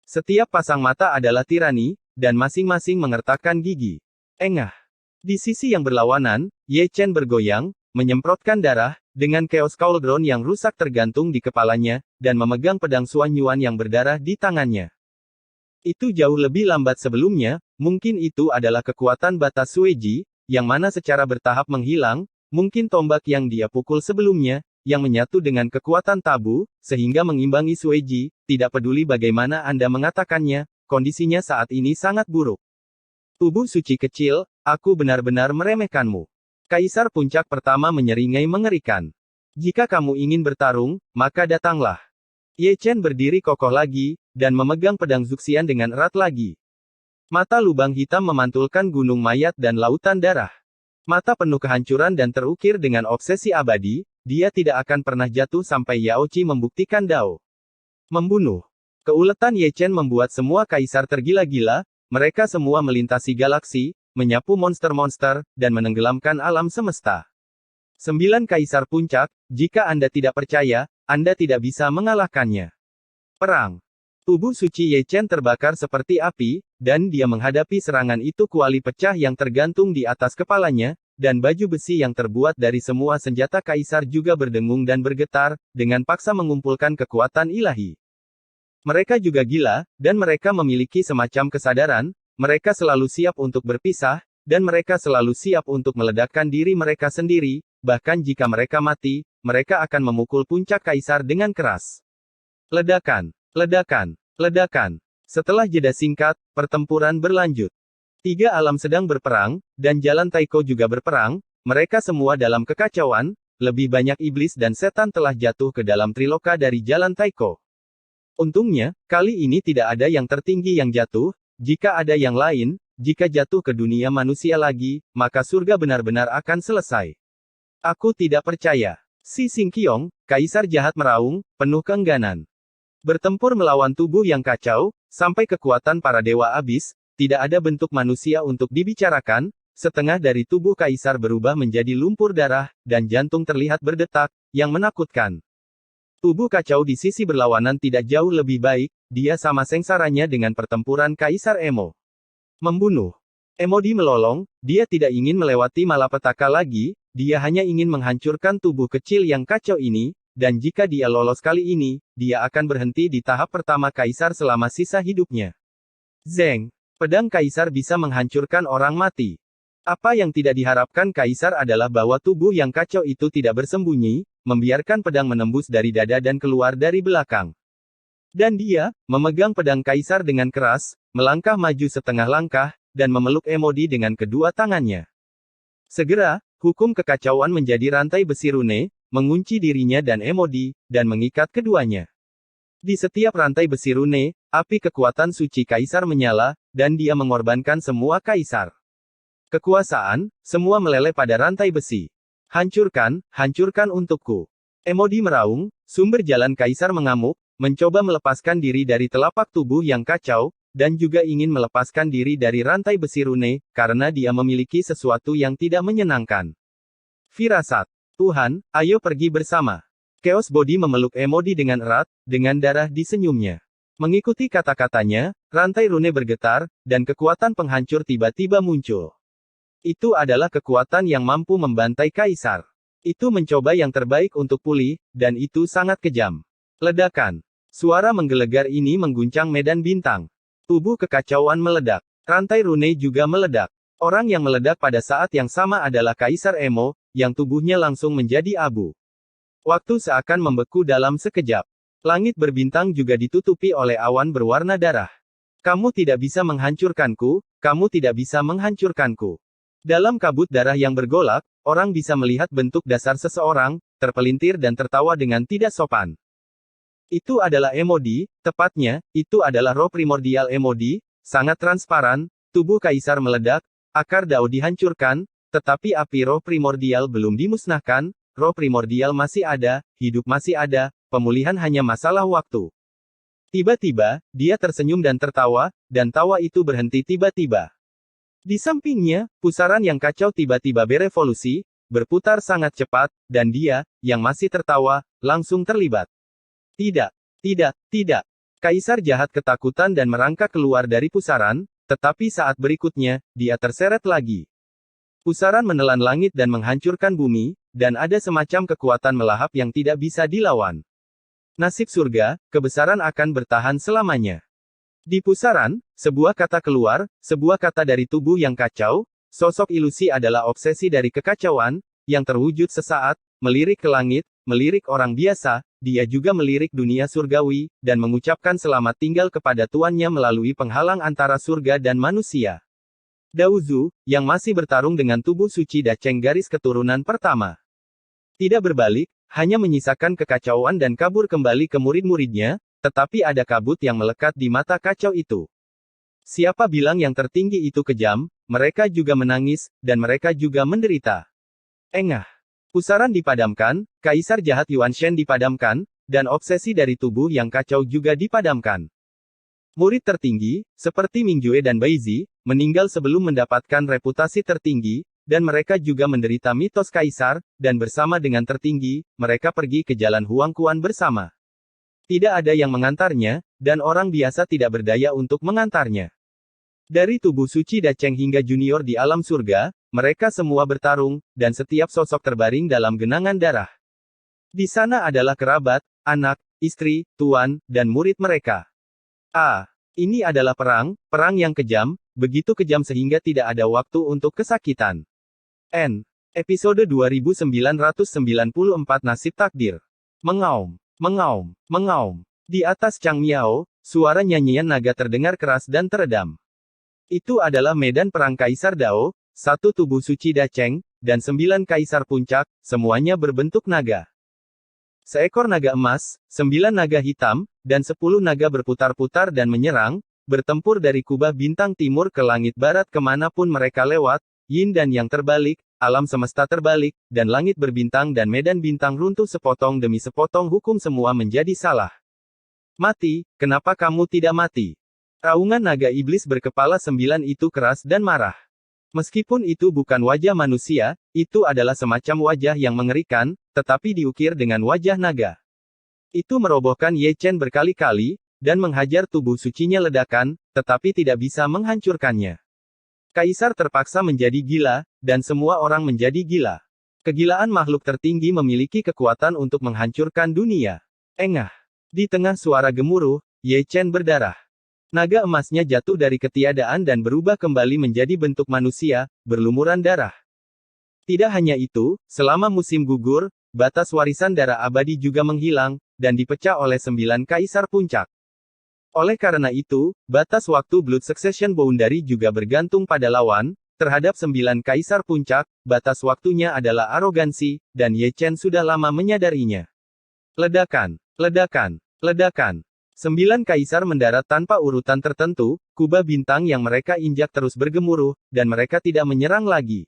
Setiap pasang mata adalah tirani, dan masing-masing mengertakkan gigi. Engah. Di sisi yang berlawanan, Ye Chen bergoyang, menyemprotkan darah, dengan Chaos Cauldron yang rusak tergantung di kepalanya, dan memegang pedang Xuan Yuan yang berdarah di tangannya. Itu jauh lebih lambat sebelumnya, mungkin itu adalah kekuatan batas Sueji, yang mana secara bertahap menghilang, mungkin tombak yang dia pukul sebelumnya, yang menyatu dengan kekuatan tabu, sehingga mengimbangi Sueji, tidak peduli bagaimana Anda mengatakannya, kondisinya saat ini sangat buruk. Tubuh suci kecil, aku benar-benar meremehkanmu. Kaisar puncak pertama menyeringai mengerikan. Jika kamu ingin bertarung, maka datanglah. Ye Chen berdiri kokoh lagi, dan memegang pedang Zuxian dengan erat lagi. Mata lubang hitam memantulkan gunung mayat dan lautan darah. Mata penuh kehancuran dan terukir dengan obsesi abadi, dia tidak akan pernah jatuh sampai Yao Qi membuktikan Dao. Membunuh. Keuletan Ye Chen membuat semua kaisar tergila-gila, mereka semua melintasi galaksi, menyapu monster-monster, dan menenggelamkan alam semesta. 9 kaisar puncak, jika Anda tidak percaya, Anda tidak bisa mengalahkannya. Perang. Tubuh suci Ye Chen terbakar seperti api, dan dia menghadapi serangan itu kuali pecah yang tergantung di atas kepalanya, dan baju besi yang terbuat dari semua senjata kaisar juga berdengung dan bergetar, dengan paksa mengumpulkan kekuatan ilahi. Mereka juga gila, dan mereka memiliki semacam kesadaran, mereka selalu siap untuk berpisah, dan mereka selalu siap untuk meledakkan diri mereka sendiri, bahkan jika mereka mati, mereka akan memukul puncak kaisar dengan keras. Ledakan, ledakan, ledakan. Setelah jeda singkat, pertempuran berlanjut. 3 alam sedang berperang, dan jalan Taiko juga berperang, mereka semua dalam kekacauan, lebih banyak iblis dan setan telah jatuh ke dalam triloka dari jalan Taiko. Untungnya, kali ini tidak ada yang tertinggi yang jatuh, jika ada yang lain, jika jatuh ke dunia manusia lagi, maka surga benar-benar akan selesai. Aku tidak percaya. Si Xingqiong, kaisar jahat meraung, penuh keengganan. Bertempur melawan tubuh yang kacau, sampai kekuatan para dewa abis, tidak ada bentuk manusia untuk dibicarakan, setengah dari tubuh kaisar berubah menjadi lumpur darah, dan jantung terlihat berdetak, yang menakutkan. Tubuh kacau di sisi berlawanan tidak jauh lebih baik, dia sama sengsaranya dengan pertempuran Kaisar Emo. Membunuh. Emodi melolong, dia tidak ingin melewati malapetaka lagi, dia hanya ingin menghancurkan tubuh kecil yang kacau ini, dan jika dia lolos kali ini, dia akan berhenti di tahap pertama Kaisar selama sisa hidupnya. Zeng. Pedang Kaisar bisa menghancurkan orang mati. Apa yang tidak diharapkan Kaisar adalah bahwa tubuh yang kacau itu tidak bersembunyi, membiarkan pedang menembus dari dada dan keluar dari belakang. Dan dia, memegang pedang Kaisar dengan keras, melangkah maju setengah langkah, dan memeluk Emodi dengan kedua tangannya. Segera, hukum kekacauan menjadi rantai besi rune, mengunci dirinya dan Emodi, dan mengikat keduanya. Di setiap rantai besi rune, api kekuatan suci Kaisar menyala, dan dia mengorbankan semua Kaisar. Kekuasaan, semua meleleh pada rantai besi. Hancurkan, hancurkan untukku. Emodi meraung, sumber jalan Kaisar mengamuk, mencoba melepaskan diri dari telapak tubuh yang kacau, dan juga ingin melepaskan diri dari rantai besi rune, karena dia memiliki sesuatu yang tidak menyenangkan. Firasat. Tuhan, ayo pergi bersama. Chaos Body memeluk Emodi dengan erat, dengan darah di senyumnya. Mengikuti kata-katanya, rantai rune bergetar, dan kekuatan penghancur tiba-tiba muncul. Itu adalah kekuatan yang mampu membantai Kaisar. Itu mencoba yang terbaik untuk pulih, dan itu sangat kejam. Ledakan. Suara menggelegar ini mengguncang medan bintang. Tubuh kekacauan meledak. Rantai rune juga meledak. Orang yang meledak pada saat yang sama adalah Kaisar Emo, yang tubuhnya langsung menjadi abu. Waktu seakan membeku dalam sekejap. Langit berbintang juga ditutupi oleh awan berwarna darah. Kamu tidak bisa menghancurkanku, kamu tidak bisa menghancurkanku. Dalam kabut darah yang bergolak, orang bisa melihat bentuk dasar seseorang, terpelintir dan tertawa dengan tidak sopan. Itu adalah Emodi, tepatnya, itu adalah roh primordial Emodi, sangat transparan, tubuh Kaisar meledak, akar Dao dihancurkan, tetapi api roh primordial belum dimusnahkan, roh primordial masih ada, hidup masih ada, pemulihan hanya masalah waktu. Tiba-tiba, dia tersenyum dan tertawa, dan tawa itu berhenti tiba-tiba. Di sampingnya, pusaran yang kacau tiba-tiba berevolusi, berputar sangat cepat, dan dia, yang masih tertawa, langsung terlibat. Tidak, tidak, tidak. Kaisar jahat ketakutan dan merangkak keluar dari pusaran, tetapi saat berikutnya, dia terseret lagi. Pusaran menelan langit dan menghancurkan bumi, dan ada semacam kekuatan melahap yang tidak bisa dilawan. Nasib surga, kebesaran akan bertahan selamanya. Di pusaran, sebuah kata keluar, sebuah kata dari tubuh yang kacau, sosok ilusi adalah obsesi dari kekacauan, yang terwujud sesaat, melirik ke langit, melirik orang biasa, dia juga melirik dunia surgawi, dan mengucapkan selamat tinggal kepada tuannya melalui penghalang antara surga dan manusia. Daozu, yang masih bertarung dengan tubuh suci Dacheng garis keturunan pertama. Tidak berbalik, hanya menyisakan kekacauan dan kabur kembali ke murid-muridnya, tetapi ada kabut yang melekat di mata kacau itu. Siapa bilang yang tertinggi itu kejam, mereka juga menangis, dan mereka juga menderita. Engah. Pusaran dipadamkan, Kaisar jahat Yuan Shen dipadamkan, dan obsesi dari tubuh yang kacau juga dipadamkan. Murid tertinggi, seperti Mingjue dan Baizi, meninggal sebelum mendapatkan reputasi tertinggi, dan mereka juga menderita mitos kaisar, dan bersama dengan tertinggi, mereka pergi ke jalan Huangquan bersama. Tidak ada yang mengantarnya, dan orang biasa tidak berdaya untuk mengantarnya. Dari tubuh suci Dacheng hingga junior di alam surga, mereka semua bertarung, dan setiap sosok terbaring dalam genangan darah. Di sana adalah kerabat, anak, istri, tuan, dan murid mereka. Ini adalah perang yang kejam, begitu kejam sehingga tidak ada waktu untuk kesakitan. Episode 2994 Nasib Takdir. Mengaum, mengaum, mengaum. Di atas Chang Miao, suara nyanyian naga terdengar keras dan teredam. Itu adalah medan perang Kaisar Dao, satu tubuh suci Dacheng, dan 9 kaisar puncak, semuanya berbentuk naga. Seekor naga emas, 9 naga hitam, dan 10 naga berputar-putar dan menyerang, bertempur dari kubah bintang timur ke langit barat kemanapun mereka lewat, yin dan yang terbalik, alam semesta terbalik, dan langit berbintang dan medan bintang runtuh sepotong demi sepotong hukum semua menjadi salah. Mati, kenapa kamu tidak mati? Raungan naga iblis berkepala 9 itu keras dan marah. Meskipun itu bukan wajah manusia, itu adalah semacam wajah yang mengerikan, tetapi diukir dengan wajah naga. Itu merobohkan Ye Chen berkali-kali, dan menghajar tubuh sucinya ledakan, tetapi tidak bisa menghancurkannya. Kaisar terpaksa menjadi gila, dan semua orang menjadi gila. Kegilaan makhluk tertinggi memiliki kekuatan untuk menghancurkan dunia. Engah. Di tengah suara gemuruh, Ye Chen berdarah. Naga emasnya jatuh dari ketiadaan dan berubah kembali menjadi bentuk manusia, berlumuran darah. Tidak hanya itu, selama musim gugur, batas warisan darah abadi juga menghilang, dan dipecah oleh 9 kaisar puncak. Oleh karena itu, batas waktu Blood Succession Boundary juga bergantung pada lawan, terhadap 9 kaisar puncak, batas waktunya adalah arogansi, dan Ye Chen sudah lama menyadarinya. Ledakan, ledakan, ledakan. 9 kaisar mendarat tanpa urutan tertentu, kubah bintang yang mereka injak terus bergemuruh, dan mereka tidak menyerang lagi.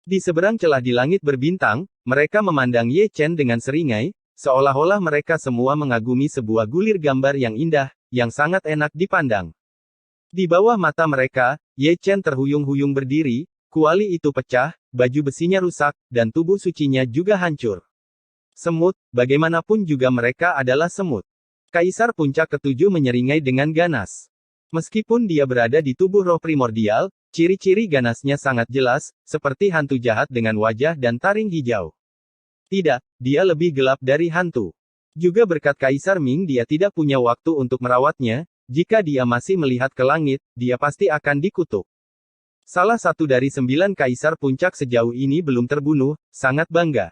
Di seberang celah di langit berbintang, mereka memandang Ye Chen dengan seringai, seolah-olah mereka semua mengagumi sebuah gulir gambar yang indah, yang sangat enak dipandang. Di bawah mata mereka, Ye Chen terhuyung-huyung berdiri, kuali itu pecah, baju besinya rusak, dan tubuh sucinya juga hancur. Semut, bagaimanapun juga mereka adalah semut. Kaisar puncak ketujuh menyeringai dengan ganas. Meskipun dia berada di tubuh roh primordial, ciri-ciri ganasnya sangat jelas, seperti hantu jahat dengan wajah dan taring hijau. Tidak, dia lebih gelap dari hantu. Juga berkat Kaisar Ming dia tidak punya waktu untuk merawatnya, jika dia masih melihat ke langit, dia pasti akan dikutuk. Salah satu dari 9 kaisar puncak sejauh ini belum terbunuh, sangat bangga.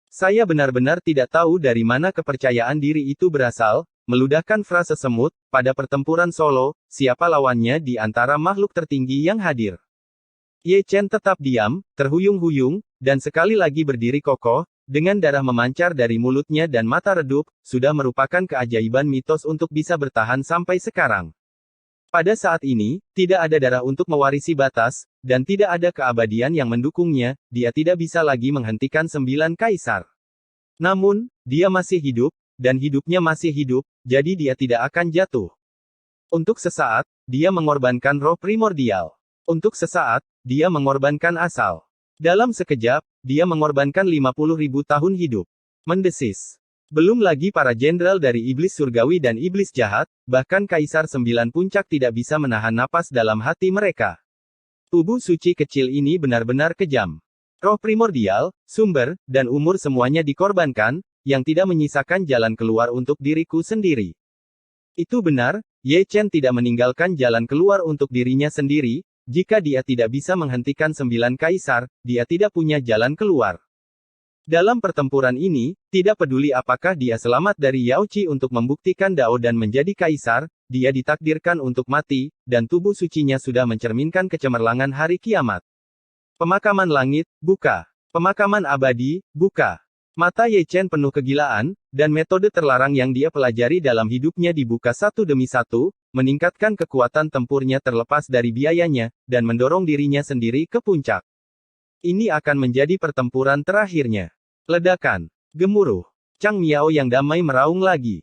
Saya benar-benar tidak tahu dari mana kepercayaan diri itu berasal, meludahkan frase semut, pada pertempuran solo, siapa lawannya di antara makhluk tertinggi yang hadir. Ye Chen tetap diam, terhuyung-huyung, dan sekali lagi berdiri kokoh, dengan darah memancar dari mulutnya dan mata redup, sudah merupakan keajaiban mitos untuk bisa bertahan sampai sekarang. Pada saat ini, tidak ada darah untuk mewarisi batas, dan tidak ada keabadian yang mendukungnya, dia tidak bisa lagi menghentikan 9 kaisar. Namun, dia masih hidup, dan hidupnya masih hidup, jadi dia tidak akan jatuh. Untuk sesaat, dia mengorbankan roh primordial. Untuk sesaat, dia mengorbankan asal. Dalam sekejap, dia mengorbankan 50.000 tahun hidup. Mendesis. Belum lagi para jenderal dari iblis surgawi dan iblis jahat, bahkan Kaisar 9 puncak tidak bisa menahan napas dalam hati mereka. Tubuh suci kecil ini benar-benar kejam. Roh primordial, sumber, dan umur semuanya dikorbankan, yang tidak menyisakan jalan keluar untuk diriku sendiri. Itu benar, Ye Chen tidak meninggalkan jalan keluar untuk dirinya sendiri, jika dia tidak bisa menghentikan 9 kaisar, dia tidak punya jalan keluar. Dalam pertempuran ini, tidak peduli apakah dia selamat dari Yao Qi untuk membuktikan Dao dan menjadi kaisar, dia ditakdirkan untuk mati, dan tubuh sucinya sudah mencerminkan kecemerlangan hari kiamat. Pemakaman langit, buka. Pemakaman abadi, buka. Mata Ye Chen penuh kegilaan, dan metode terlarang yang dia pelajari dalam hidupnya dibuka satu demi satu, meningkatkan kekuatan tempurnya terlepas dari biayanya, dan mendorong dirinya sendiri ke puncak. Ini akan menjadi pertempuran terakhirnya. Ledakan. Gemuruh. Chang Miao yang damai meraung lagi.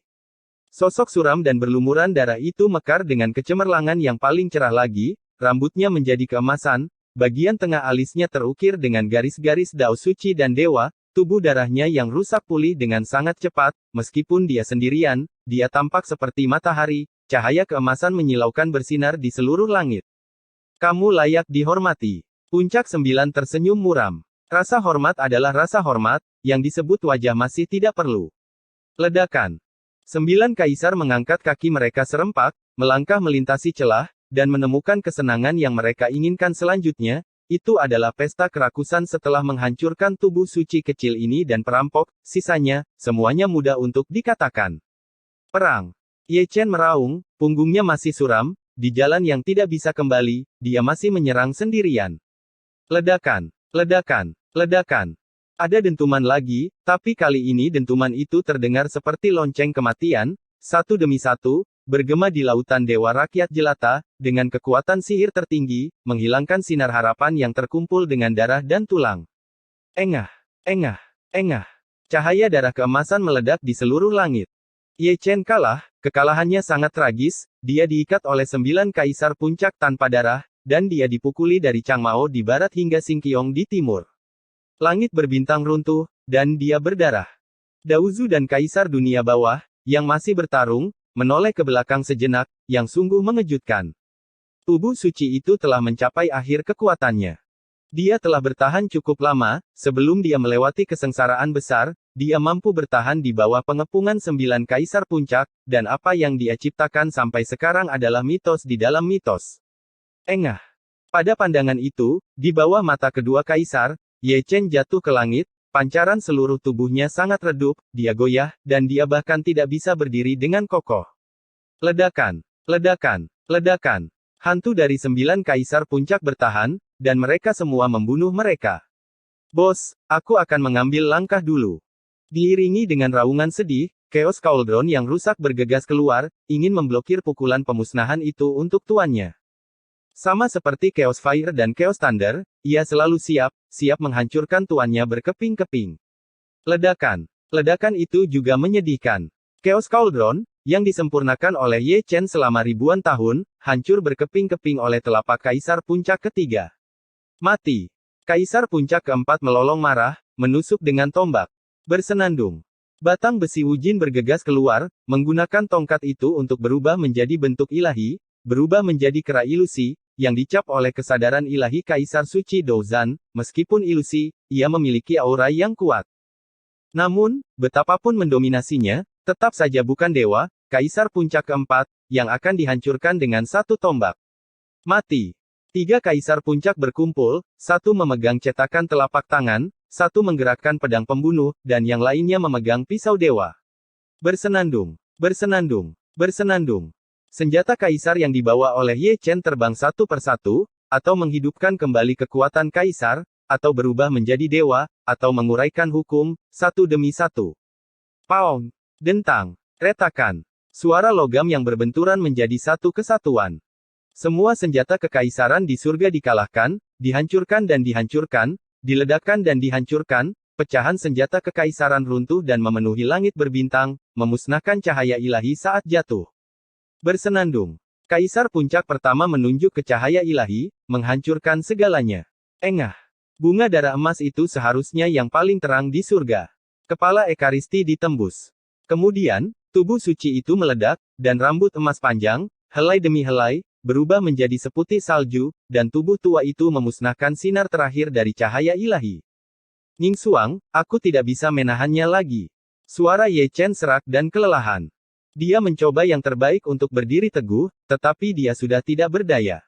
Sosok suram dan berlumuran darah itu mekar dengan kecemerlangan yang paling cerah lagi, rambutnya menjadi keemasan, bagian tengah alisnya terukir dengan garis-garis dao suci dan dewa, tubuh darahnya yang rusak pulih dengan sangat cepat, meskipun dia sendirian, dia tampak seperti matahari, cahaya keemasan menyilaukan bersinar di seluruh langit. Kamu layak dihormati. Puncak 9 tersenyum muram. Rasa hormat adalah rasa hormat, yang disebut wajah masih tidak perlu. Ledakan. 9 kaisar mengangkat kaki mereka serempak, melangkah melintasi celah, dan menemukan kesenangan yang mereka inginkan selanjutnya, itu adalah pesta kerakusan setelah menghancurkan tubuh suci kecil ini dan perampok, sisanya, semuanya mudah untuk dikatakan. Perang. Ye Chen meraung, punggungnya masih suram, di jalan yang tidak bisa kembali, dia masih menyerang sendirian. Ledakan. Ledakan. Ledakan. Ada dentuman lagi, tapi kali ini dentuman itu terdengar seperti lonceng kematian, satu demi satu, bergema di lautan dewa rakyat jelata, dengan kekuatan sihir tertinggi, menghilangkan sinar harapan yang terkumpul dengan darah dan tulang. Engah, engah, engah. Cahaya darah keemasan meledak di seluruh langit. Ye Chen kalah, kekalahannya sangat tragis, dia diikat oleh 9 kaisar puncak tanpa darah, dan dia dipukuli dari Changmao di barat hingga Xingqiong di timur. Langit berbintang runtuh, dan dia berdarah. Daozu dan kaisar dunia bawah, yang masih bertarung, menoleh ke belakang sejenak, yang sungguh mengejutkan. Tubuh suci itu telah mencapai akhir kekuatannya. Dia telah bertahan cukup lama, sebelum dia melewati kesengsaraan besar, dia mampu bertahan di bawah pengepungan 9 kaisar puncak, dan apa yang dia ciptakan sampai sekarang adalah mitos di dalam mitos. Engah. Pada pandangan itu, di bawah mata kedua kaisar, Ye Chen jatuh ke langit, pancaran seluruh tubuhnya sangat redup, dia goyah, dan dia bahkan tidak bisa berdiri dengan kokoh. Ledakan. Ledakan. Ledakan. Hantu dari 9 kaisar puncak bertahan, dan mereka semua membunuh mereka. Bos, aku akan mengambil langkah dulu. Diiringi dengan raungan sedih, Chaos Cauldron yang rusak bergegas keluar, ingin memblokir pukulan pemusnahan itu untuk tuannya. Sama seperti Chaos Fire dan Chaos Thunder, ia selalu siap menghancurkan tuannya berkeping-keping. Ledakan. Ledakan itu juga menyedihkan. Chaos Cauldron, yang disempurnakan oleh Ye Chen selama ribuan tahun, hancur berkeping-keping oleh telapak kaisar puncak ketiga. Mati. Kaisar puncak keempat melolong marah, menusuk dengan tombak. Bersenandung. Batang besi Wujin bergegas keluar, menggunakan tongkat itu untuk berubah menjadi bentuk ilahi, berubah menjadi kera ilusi, yang dicap oleh kesadaran ilahi Kaisar Suci Douzan, meskipun ilusi, ia memiliki aura yang kuat. Namun, betapapun mendominasinya, tetap saja bukan dewa, Kaisar Puncak keempat, yang akan dihancurkan dengan satu tombak. Mati. 3 Kaisar Puncak berkumpul, satu memegang cetakan telapak tangan, satu menggerakkan pedang pembunuh, dan yang lainnya memegang pisau dewa. Bersenandung. Bersenandung. Bersenandung. Senjata kaisar yang dibawa oleh Ye Chen terbang satu persatu, atau menghidupkan kembali kekuatan kaisar, atau berubah menjadi dewa, atau menguraikan hukum, satu demi satu. Paung. Dentang. Retakan. Suara logam yang berbenturan menjadi satu kesatuan. Semua senjata kekaisaran di surga dikalahkan, dihancurkan dan dihancurkan, diledakkan dan dihancurkan, pecahan senjata kekaisaran runtuh dan memenuhi langit berbintang, memusnahkan cahaya ilahi saat jatuh. Bersenandung. Kaisar puncak pertama menunjuk ke cahaya ilahi, menghancurkan segalanya. Engah. Bunga darah emas itu seharusnya yang paling terang di surga. Kepala Ekaristi ditembus. Kemudian, tubuh suci itu meledak, dan rambut emas panjang, helai demi helai, berubah menjadi seputih salju, dan tubuh tua itu memusnahkan sinar terakhir dari cahaya ilahi. Ning Xuang, aku tidak bisa menahannya lagi. Suara Ye Chen serak dan kelelahan. Dia mencoba yang terbaik untuk berdiri teguh, tetapi dia sudah tidak berdaya.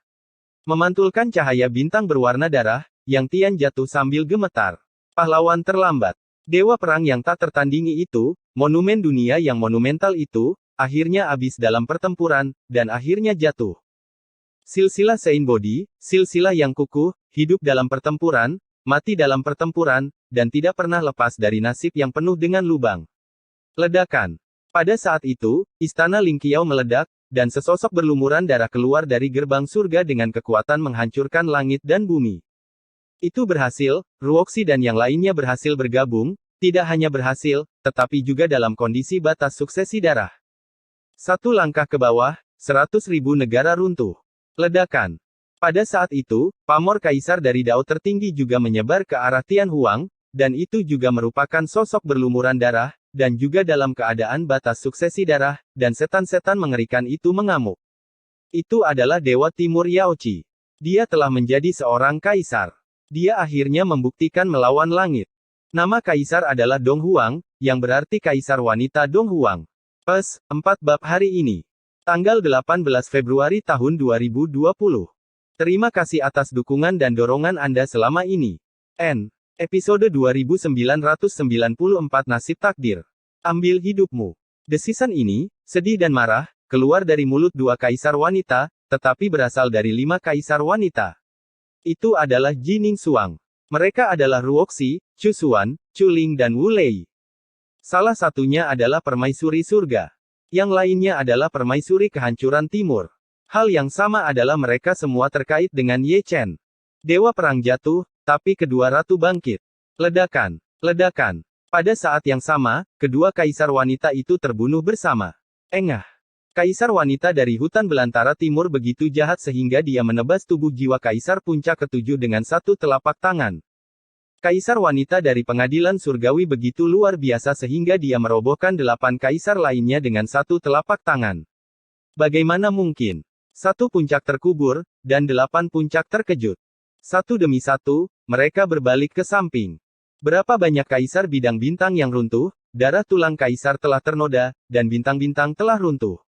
Memantulkan cahaya bintang berwarna darah, yang Tian jatuh sambil gemetar. Pahlawan terlambat. Dewa perang yang tak tertandingi itu, monumen dunia yang monumental itu, akhirnya habis dalam pertempuran, dan akhirnya jatuh. Silsilah Sein Body, silsilah yang kukuh, hidup dalam pertempuran, mati dalam pertempuran, dan tidak pernah lepas dari nasib yang penuh dengan lubang. Ledakan. Pada saat itu, istana Lingqiao meledak, dan sesosok berlumuran darah keluar dari gerbang surga dengan kekuatan menghancurkan langit dan bumi. Itu berhasil, Ruoxi dan yang lainnya berhasil bergabung, Tidak hanya berhasil, tetapi juga dalam kondisi batas suksesi darah. Satu langkah ke bawah, 100.000 negara runtuh. Ledakan. Pada saat itu, pamor kaisar dari Dao tertinggi juga menyebar ke arah Tianhuang, dan itu juga merupakan sosok berlumuran darah, dan juga dalam keadaan batas suksesi darah, dan setan-setan mengerikan itu mengamuk. Itu adalah Dewa Timur Yaoqi. Dia telah menjadi seorang kaisar. Dia akhirnya membuktikan melawan langit. Nama kaisar adalah Dong Huang, yang berarti kaisar wanita Dong Huang. 4 bab hari ini. Tanggal 18 Februari tahun 2020. Terima kasih atas dukungan dan dorongan Anda selama ini. Episode 2994 Nasib Takdir. Ambil hidupmu. Desisan ini, sedih dan marah, keluar dari mulut dua kaisar wanita, tetapi berasal dari 5 kaisar wanita. Itu adalah Jining Xuang. Mereka adalah Ruoxi, Chu Xuan, Chu Ling dan Wu Lei. Salah satunya adalah permaisuri surga. Yang lainnya adalah permaisuri kehancuran timur. Hal yang sama adalah mereka semua terkait dengan Ye Chen. Dewa perang jatuh, tapi kedua ratu bangkit. Ledakan. Ledakan. Pada saat yang sama, kedua kaisar wanita itu terbunuh bersama. Engah. Kaisar wanita dari hutan belantara timur begitu jahat sehingga dia menebas tubuh jiwa kaisar puncak ketujuh dengan satu telapak tangan. Kaisar wanita dari pengadilan surgawi begitu luar biasa sehingga dia merobohkan 8 kaisar lainnya dengan satu telapak tangan. Bagaimana mungkin? 1 puncak terkubur, dan 8 puncak terkejut. Satu demi satu, mereka berbalik ke samping. Berapa banyak kaisar bidang bintang yang runtuh, darah tulang kaisar telah ternoda, dan bintang-bintang telah runtuh.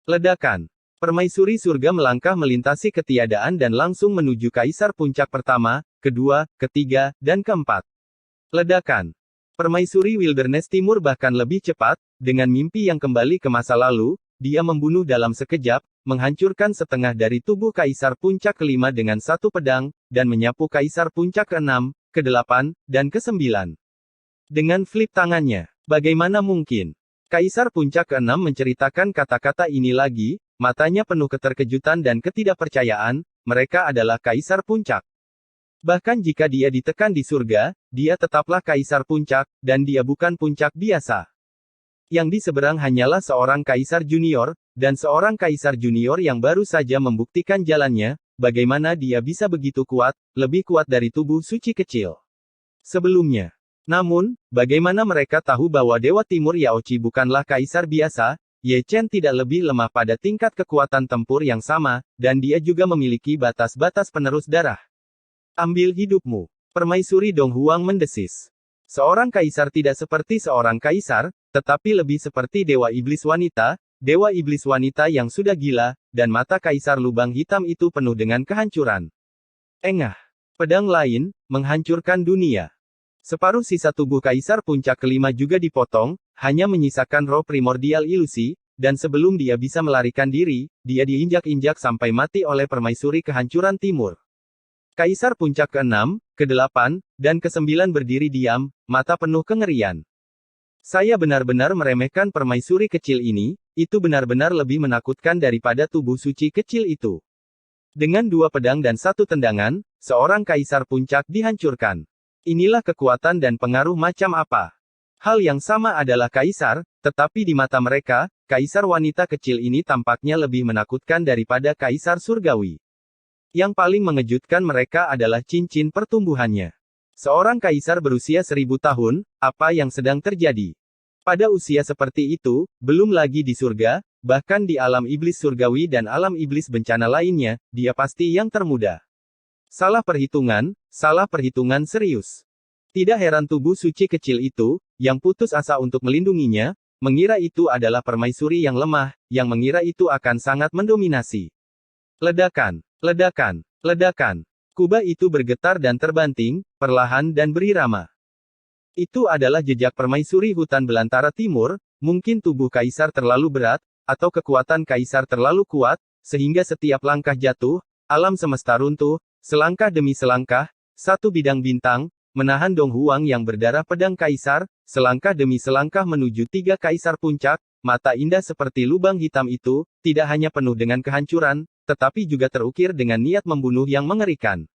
Ledakan. Permaisuri surga melangkah melintasi ketiadaan dan langsung menuju kaisar puncak pertama, kedua, ketiga, dan keempat. Ledakan. Permaisuri Wilderness Timur bahkan lebih cepat, dengan mimpi yang kembali ke masa lalu, dia membunuh dalam sekejap, menghancurkan setengah dari tubuh kaisar puncak kelima dengan satu pedang, dan menyapu kaisar puncak ke-6, ke-8, dan ke-9. Dengan flip tangannya. Bagaimana mungkin? Kaisar puncak ke-6 menceritakan kata-kata ini lagi, matanya penuh keterkejutan dan ketidakpercayaan, mereka adalah kaisar puncak. Bahkan jika dia ditekan di surga, dia tetaplah kaisar puncak, dan dia bukan puncak biasa. Yang di seberang hanyalah seorang kaisar junior, dan seorang kaisar junior yang baru saja membuktikan jalannya, bagaimana dia bisa begitu kuat, lebih kuat dari tubuh suci kecil sebelumnya. Namun, bagaimana mereka tahu bahwa Dewa Timur Yaoqi bukanlah kaisar biasa? Ye Chen tidak lebih lemah pada tingkat kekuatan tempur yang sama, dan dia juga memiliki batas-batas penerus darah. Ambil hidupmu. Permaisuri Dong Huang mendesis. Seorang kaisar tidak seperti seorang kaisar, tetapi lebih seperti dewa iblis wanita yang sudah gila, dan mata kaisar lubang hitam itu penuh dengan kehancuran. Engah. Pedang lain, menghancurkan dunia. Separuh sisa tubuh kaisar puncak kelima juga dipotong, hanya menyisakan roh primordial ilusi, dan sebelum dia bisa melarikan diri, dia diinjak-injak sampai mati oleh permaisuri kehancuran timur. Kaisar puncak ke-6, ke-8, dan ke-9 berdiri diam, mata penuh kengerian. Saya benar-benar meremehkan permaisuri kecil ini, itu benar-benar lebih menakutkan daripada tubuh suci kecil itu. Dengan 2 pedang dan 1 tendangan, seorang kaisar puncak dihancurkan. Inilah kekuatan dan pengaruh macam apa. Hal yang sama adalah kaisar, tetapi di mata mereka, kaisar wanita kecil ini tampaknya lebih menakutkan daripada kaisar surgawi. Yang paling mengejutkan mereka adalah cincin pertumbuhannya. Seorang kaisar berusia 1000 tahun, apa yang sedang terjadi? Pada usia seperti itu, belum lagi di surga, bahkan di alam iblis surgawi dan alam iblis bencana lainnya, dia pasti yang termuda. Salah perhitungan serius. Tidak heran tubuh suci kecil itu, yang putus asa untuk melindunginya, mengira itu adalah permaisuri yang lemah, yang mengira itu akan sangat mendominasi. Ledakan, ledakan, ledakan. Kubah itu bergetar dan terbanting, perlahan dan berirama. Itu adalah jejak permaisuri hutan belantara timur, mungkin tubuh kaisar terlalu berat, atau kekuatan kaisar terlalu kuat, sehingga setiap langkah jatuh, alam semesta runtuh, selangkah demi selangkah, satu bidang bintang, menahan Dong Huang yang berdarah pedang kaisar, selangkah demi selangkah menuju 3 kaisar puncak, mata indah seperti lubang hitam itu, tidak hanya penuh dengan kehancuran, tetapi juga terukir dengan niat membunuh yang mengerikan.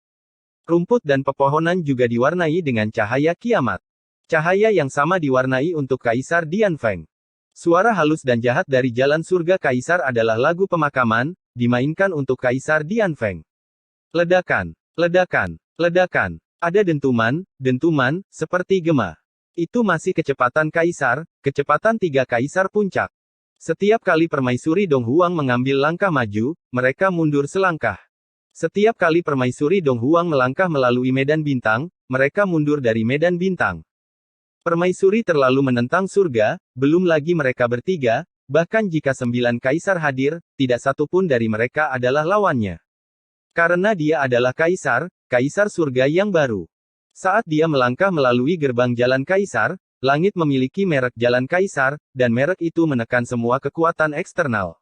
Rumput dan pepohonan juga diwarnai dengan cahaya kiamat. Cahaya yang sama diwarnai untuk Kaisar Dianfeng. Suara halus dan jahat dari jalan surga Kaisar adalah lagu pemakaman, dimainkan untuk Kaisar Dianfeng. Ledakan, ledakan, ledakan. Ada dentuman, dentuman, seperti gema. Itu masih kecepatan Kaisar, kecepatan 3 Kaisar Puncak. Setiap kali Permaisuri Donghuang mengambil langkah maju, mereka mundur selangkah. Setiap kali Permaisuri Donghuang melangkah melalui medan bintang, mereka mundur dari medan bintang. Permaisuri terlalu menentang surga, belum lagi mereka bertiga, bahkan jika 9 kaisar hadir, tidak satu pun dari mereka adalah lawannya. Karena dia adalah kaisar, kaisar surga yang baru. Saat dia melangkah melalui gerbang jalan kaisar, langit memiliki merek jalan kaisar, dan merek itu menekan semua kekuatan eksternal.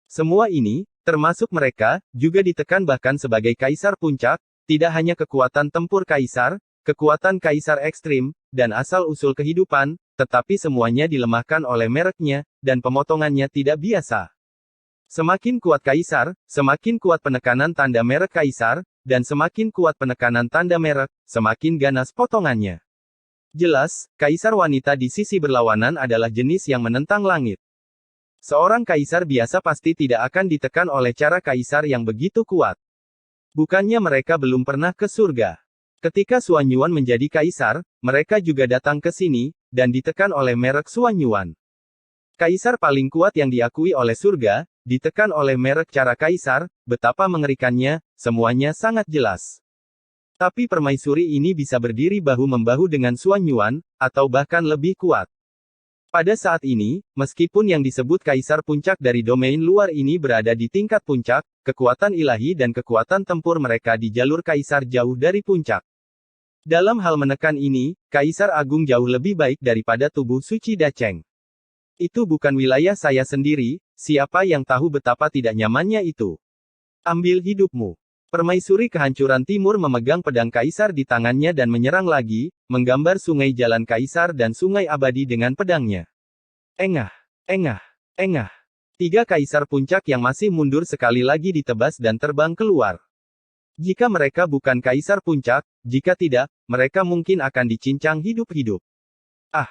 Semua ini, termasuk mereka, juga ditekan bahkan sebagai kaisar puncak, tidak hanya kekuatan tempur kaisar, kekuatan kaisar ekstrim, dan asal-usul kehidupan, tetapi semuanya dilemahkan oleh mereknya, dan pemotongannya tidak biasa. Semakin kuat kaisar, semakin kuat penekanan tanda merek kaisar, dan semakin kuat penekanan tanda merek, semakin ganas potongannya. Jelas, kaisar wanita di sisi berlawanan adalah jenis yang menentang langit. Seorang kaisar biasa pasti tidak akan ditekan oleh cara kaisar yang begitu kuat. Bukannya mereka belum pernah ke surga. Ketika Xuan Yuan menjadi kaisar, mereka juga datang ke sini, dan ditekan oleh merek Xuan Yuan. Kaisar paling kuat yang diakui oleh surga, ditekan oleh merek cara kaisar, betapa mengerikannya, semuanya sangat jelas. Tapi permaisuri ini bisa berdiri bahu-membahu dengan Xuan Yuan, atau bahkan lebih kuat. Pada saat ini, meskipun yang disebut kaisar puncak dari domain luar ini berada di tingkat puncak, kekuatan ilahi dan kekuatan tempur mereka di jalur kaisar jauh dari puncak. Dalam hal menekan ini, Kaisar Agung jauh lebih baik daripada tubuh suci Dacheng. Itu bukan wilayah saya sendiri, siapa yang tahu betapa tidak nyamannya itu. Ambil hidupmu. Permaisuri Kehancuran Timur memegang pedang Kaisar di tangannya dan menyerang lagi, menggambar sungai jalan Kaisar dan sungai abadi dengan pedangnya. Engah, engah, engah. 3 Kaisar Puncak yang masih mundur sekali lagi ditebas dan terbang keluar. Jika mereka bukan Kaisar Puncak, jika tidak, mereka mungkin akan dicincang hidup-hidup. Ah!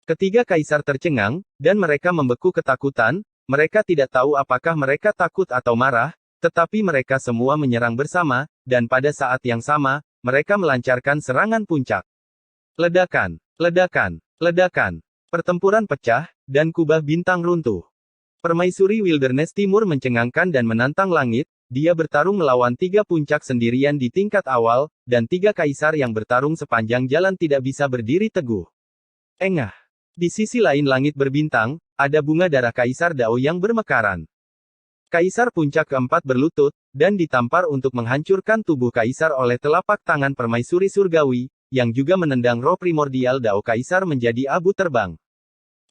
Ketiga Kaisar tercengang, dan mereka membeku ketakutan, mereka tidak tahu apakah mereka takut atau marah, tetapi mereka semua menyerang bersama, dan pada saat yang sama, mereka melancarkan serangan puncak. Ledakan, ledakan, ledakan. Pertempuran pecah, dan kubah bintang runtuh. Permaisuri Wilderness Timur mencengangkan dan menantang langit, dia bertarung melawan 3 puncak sendirian di tingkat awal, dan 3 kaisar yang bertarung sepanjang jalan tidak bisa berdiri teguh. Engah. Di sisi lain langit berbintang, ada bunga darah Kaisar Dao yang bermekaran. Kaisar puncak keempat berlutut, dan ditampar untuk menghancurkan tubuh Kaisar oleh telapak tangan permaisuri surgawi, yang juga menendang roh primordial Dao Kaisar menjadi abu terbang.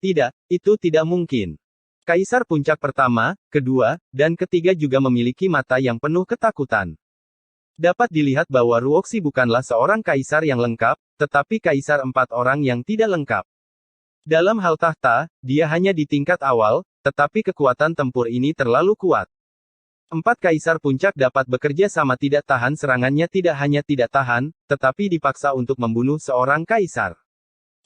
Tidak, itu tidak mungkin. Kaisar puncak pertama, kedua, dan ketiga juga memiliki mata yang penuh ketakutan. Dapat dilihat bahwa Ruoxi bukanlah seorang kaisar yang lengkap, tetapi kaisar 4 orang yang tidak lengkap. Dalam hal tahta, dia hanya di tingkat awal, tetapi kekuatan tempur ini terlalu kuat. 4 kaisar puncak dapat bekerja sama tidak tahan serangannya tidak hanya tidak tahan, tetapi dipaksa untuk membunuh seorang kaisar.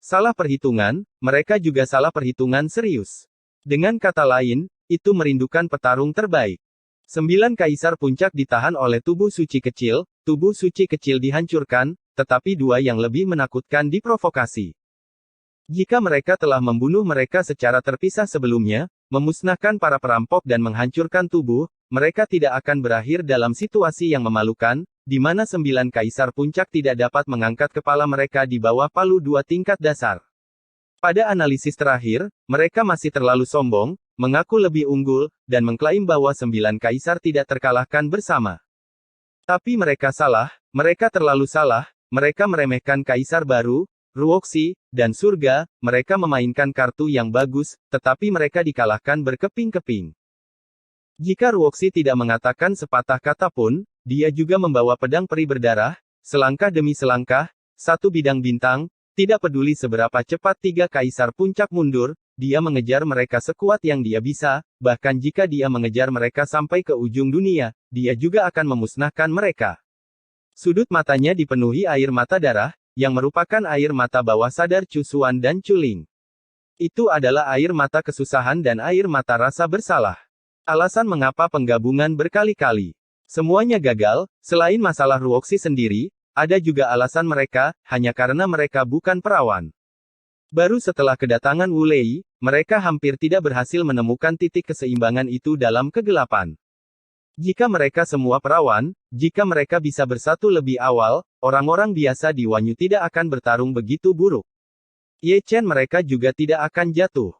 Salah perhitungan, mereka juga salah perhitungan serius. Dengan kata lain, itu merindukan petarung terbaik. 9 kaisar puncak ditahan oleh tubuh suci kecil dihancurkan, tetapi 2 yang lebih menakutkan diprovokasi. Jika mereka telah membunuh mereka secara terpisah sebelumnya, memusnahkan para perampok dan menghancurkan tubuh, mereka tidak akan berakhir dalam situasi yang memalukan, di mana 9 kaisar puncak tidak dapat mengangkat kepala mereka di bawah palu 2 tingkat dasar. Pada analisis terakhir, mereka masih terlalu sombong, mengaku lebih unggul, dan mengklaim bahwa 9 kaisar tidak terkalahkan bersama. Tapi mereka salah, mereka terlalu salah, mereka meremehkan kaisar baru, Ruoxi, dan surga, mereka memainkan kartu yang bagus, tetapi mereka dikalahkan berkeping-keping. Jika Ruoxi tidak mengatakan sepatah kata pun, dia juga membawa pedang peri berdarah, selangkah demi selangkah, 1 bidang bintang. Tidak peduli seberapa cepat 3 kaisar puncak mundur, dia mengejar mereka sekuat yang dia bisa, bahkan jika dia mengejar mereka sampai ke ujung dunia, dia juga akan memusnahkan mereka. Sudut matanya dipenuhi air mata darah, yang merupakan air mata bawah sadar Chu Xuan dan Chu Ling. Itu adalah air mata kesusahan dan air mata rasa bersalah. Alasan mengapa penggabungan berkali-kali semuanya gagal, selain masalah Ruoxi sendiri, ada juga alasan mereka, hanya karena mereka bukan perawan. Baru setelah kedatangan Wu Lei, mereka hampir tidak berhasil menemukan titik keseimbangan itu dalam kegelapan. Jika mereka semua perawan, jika mereka bisa bersatu lebih awal, orang-orang biasa di Wanyu tidak akan bertarung begitu buruk. Ye Chen mereka juga tidak akan jatuh.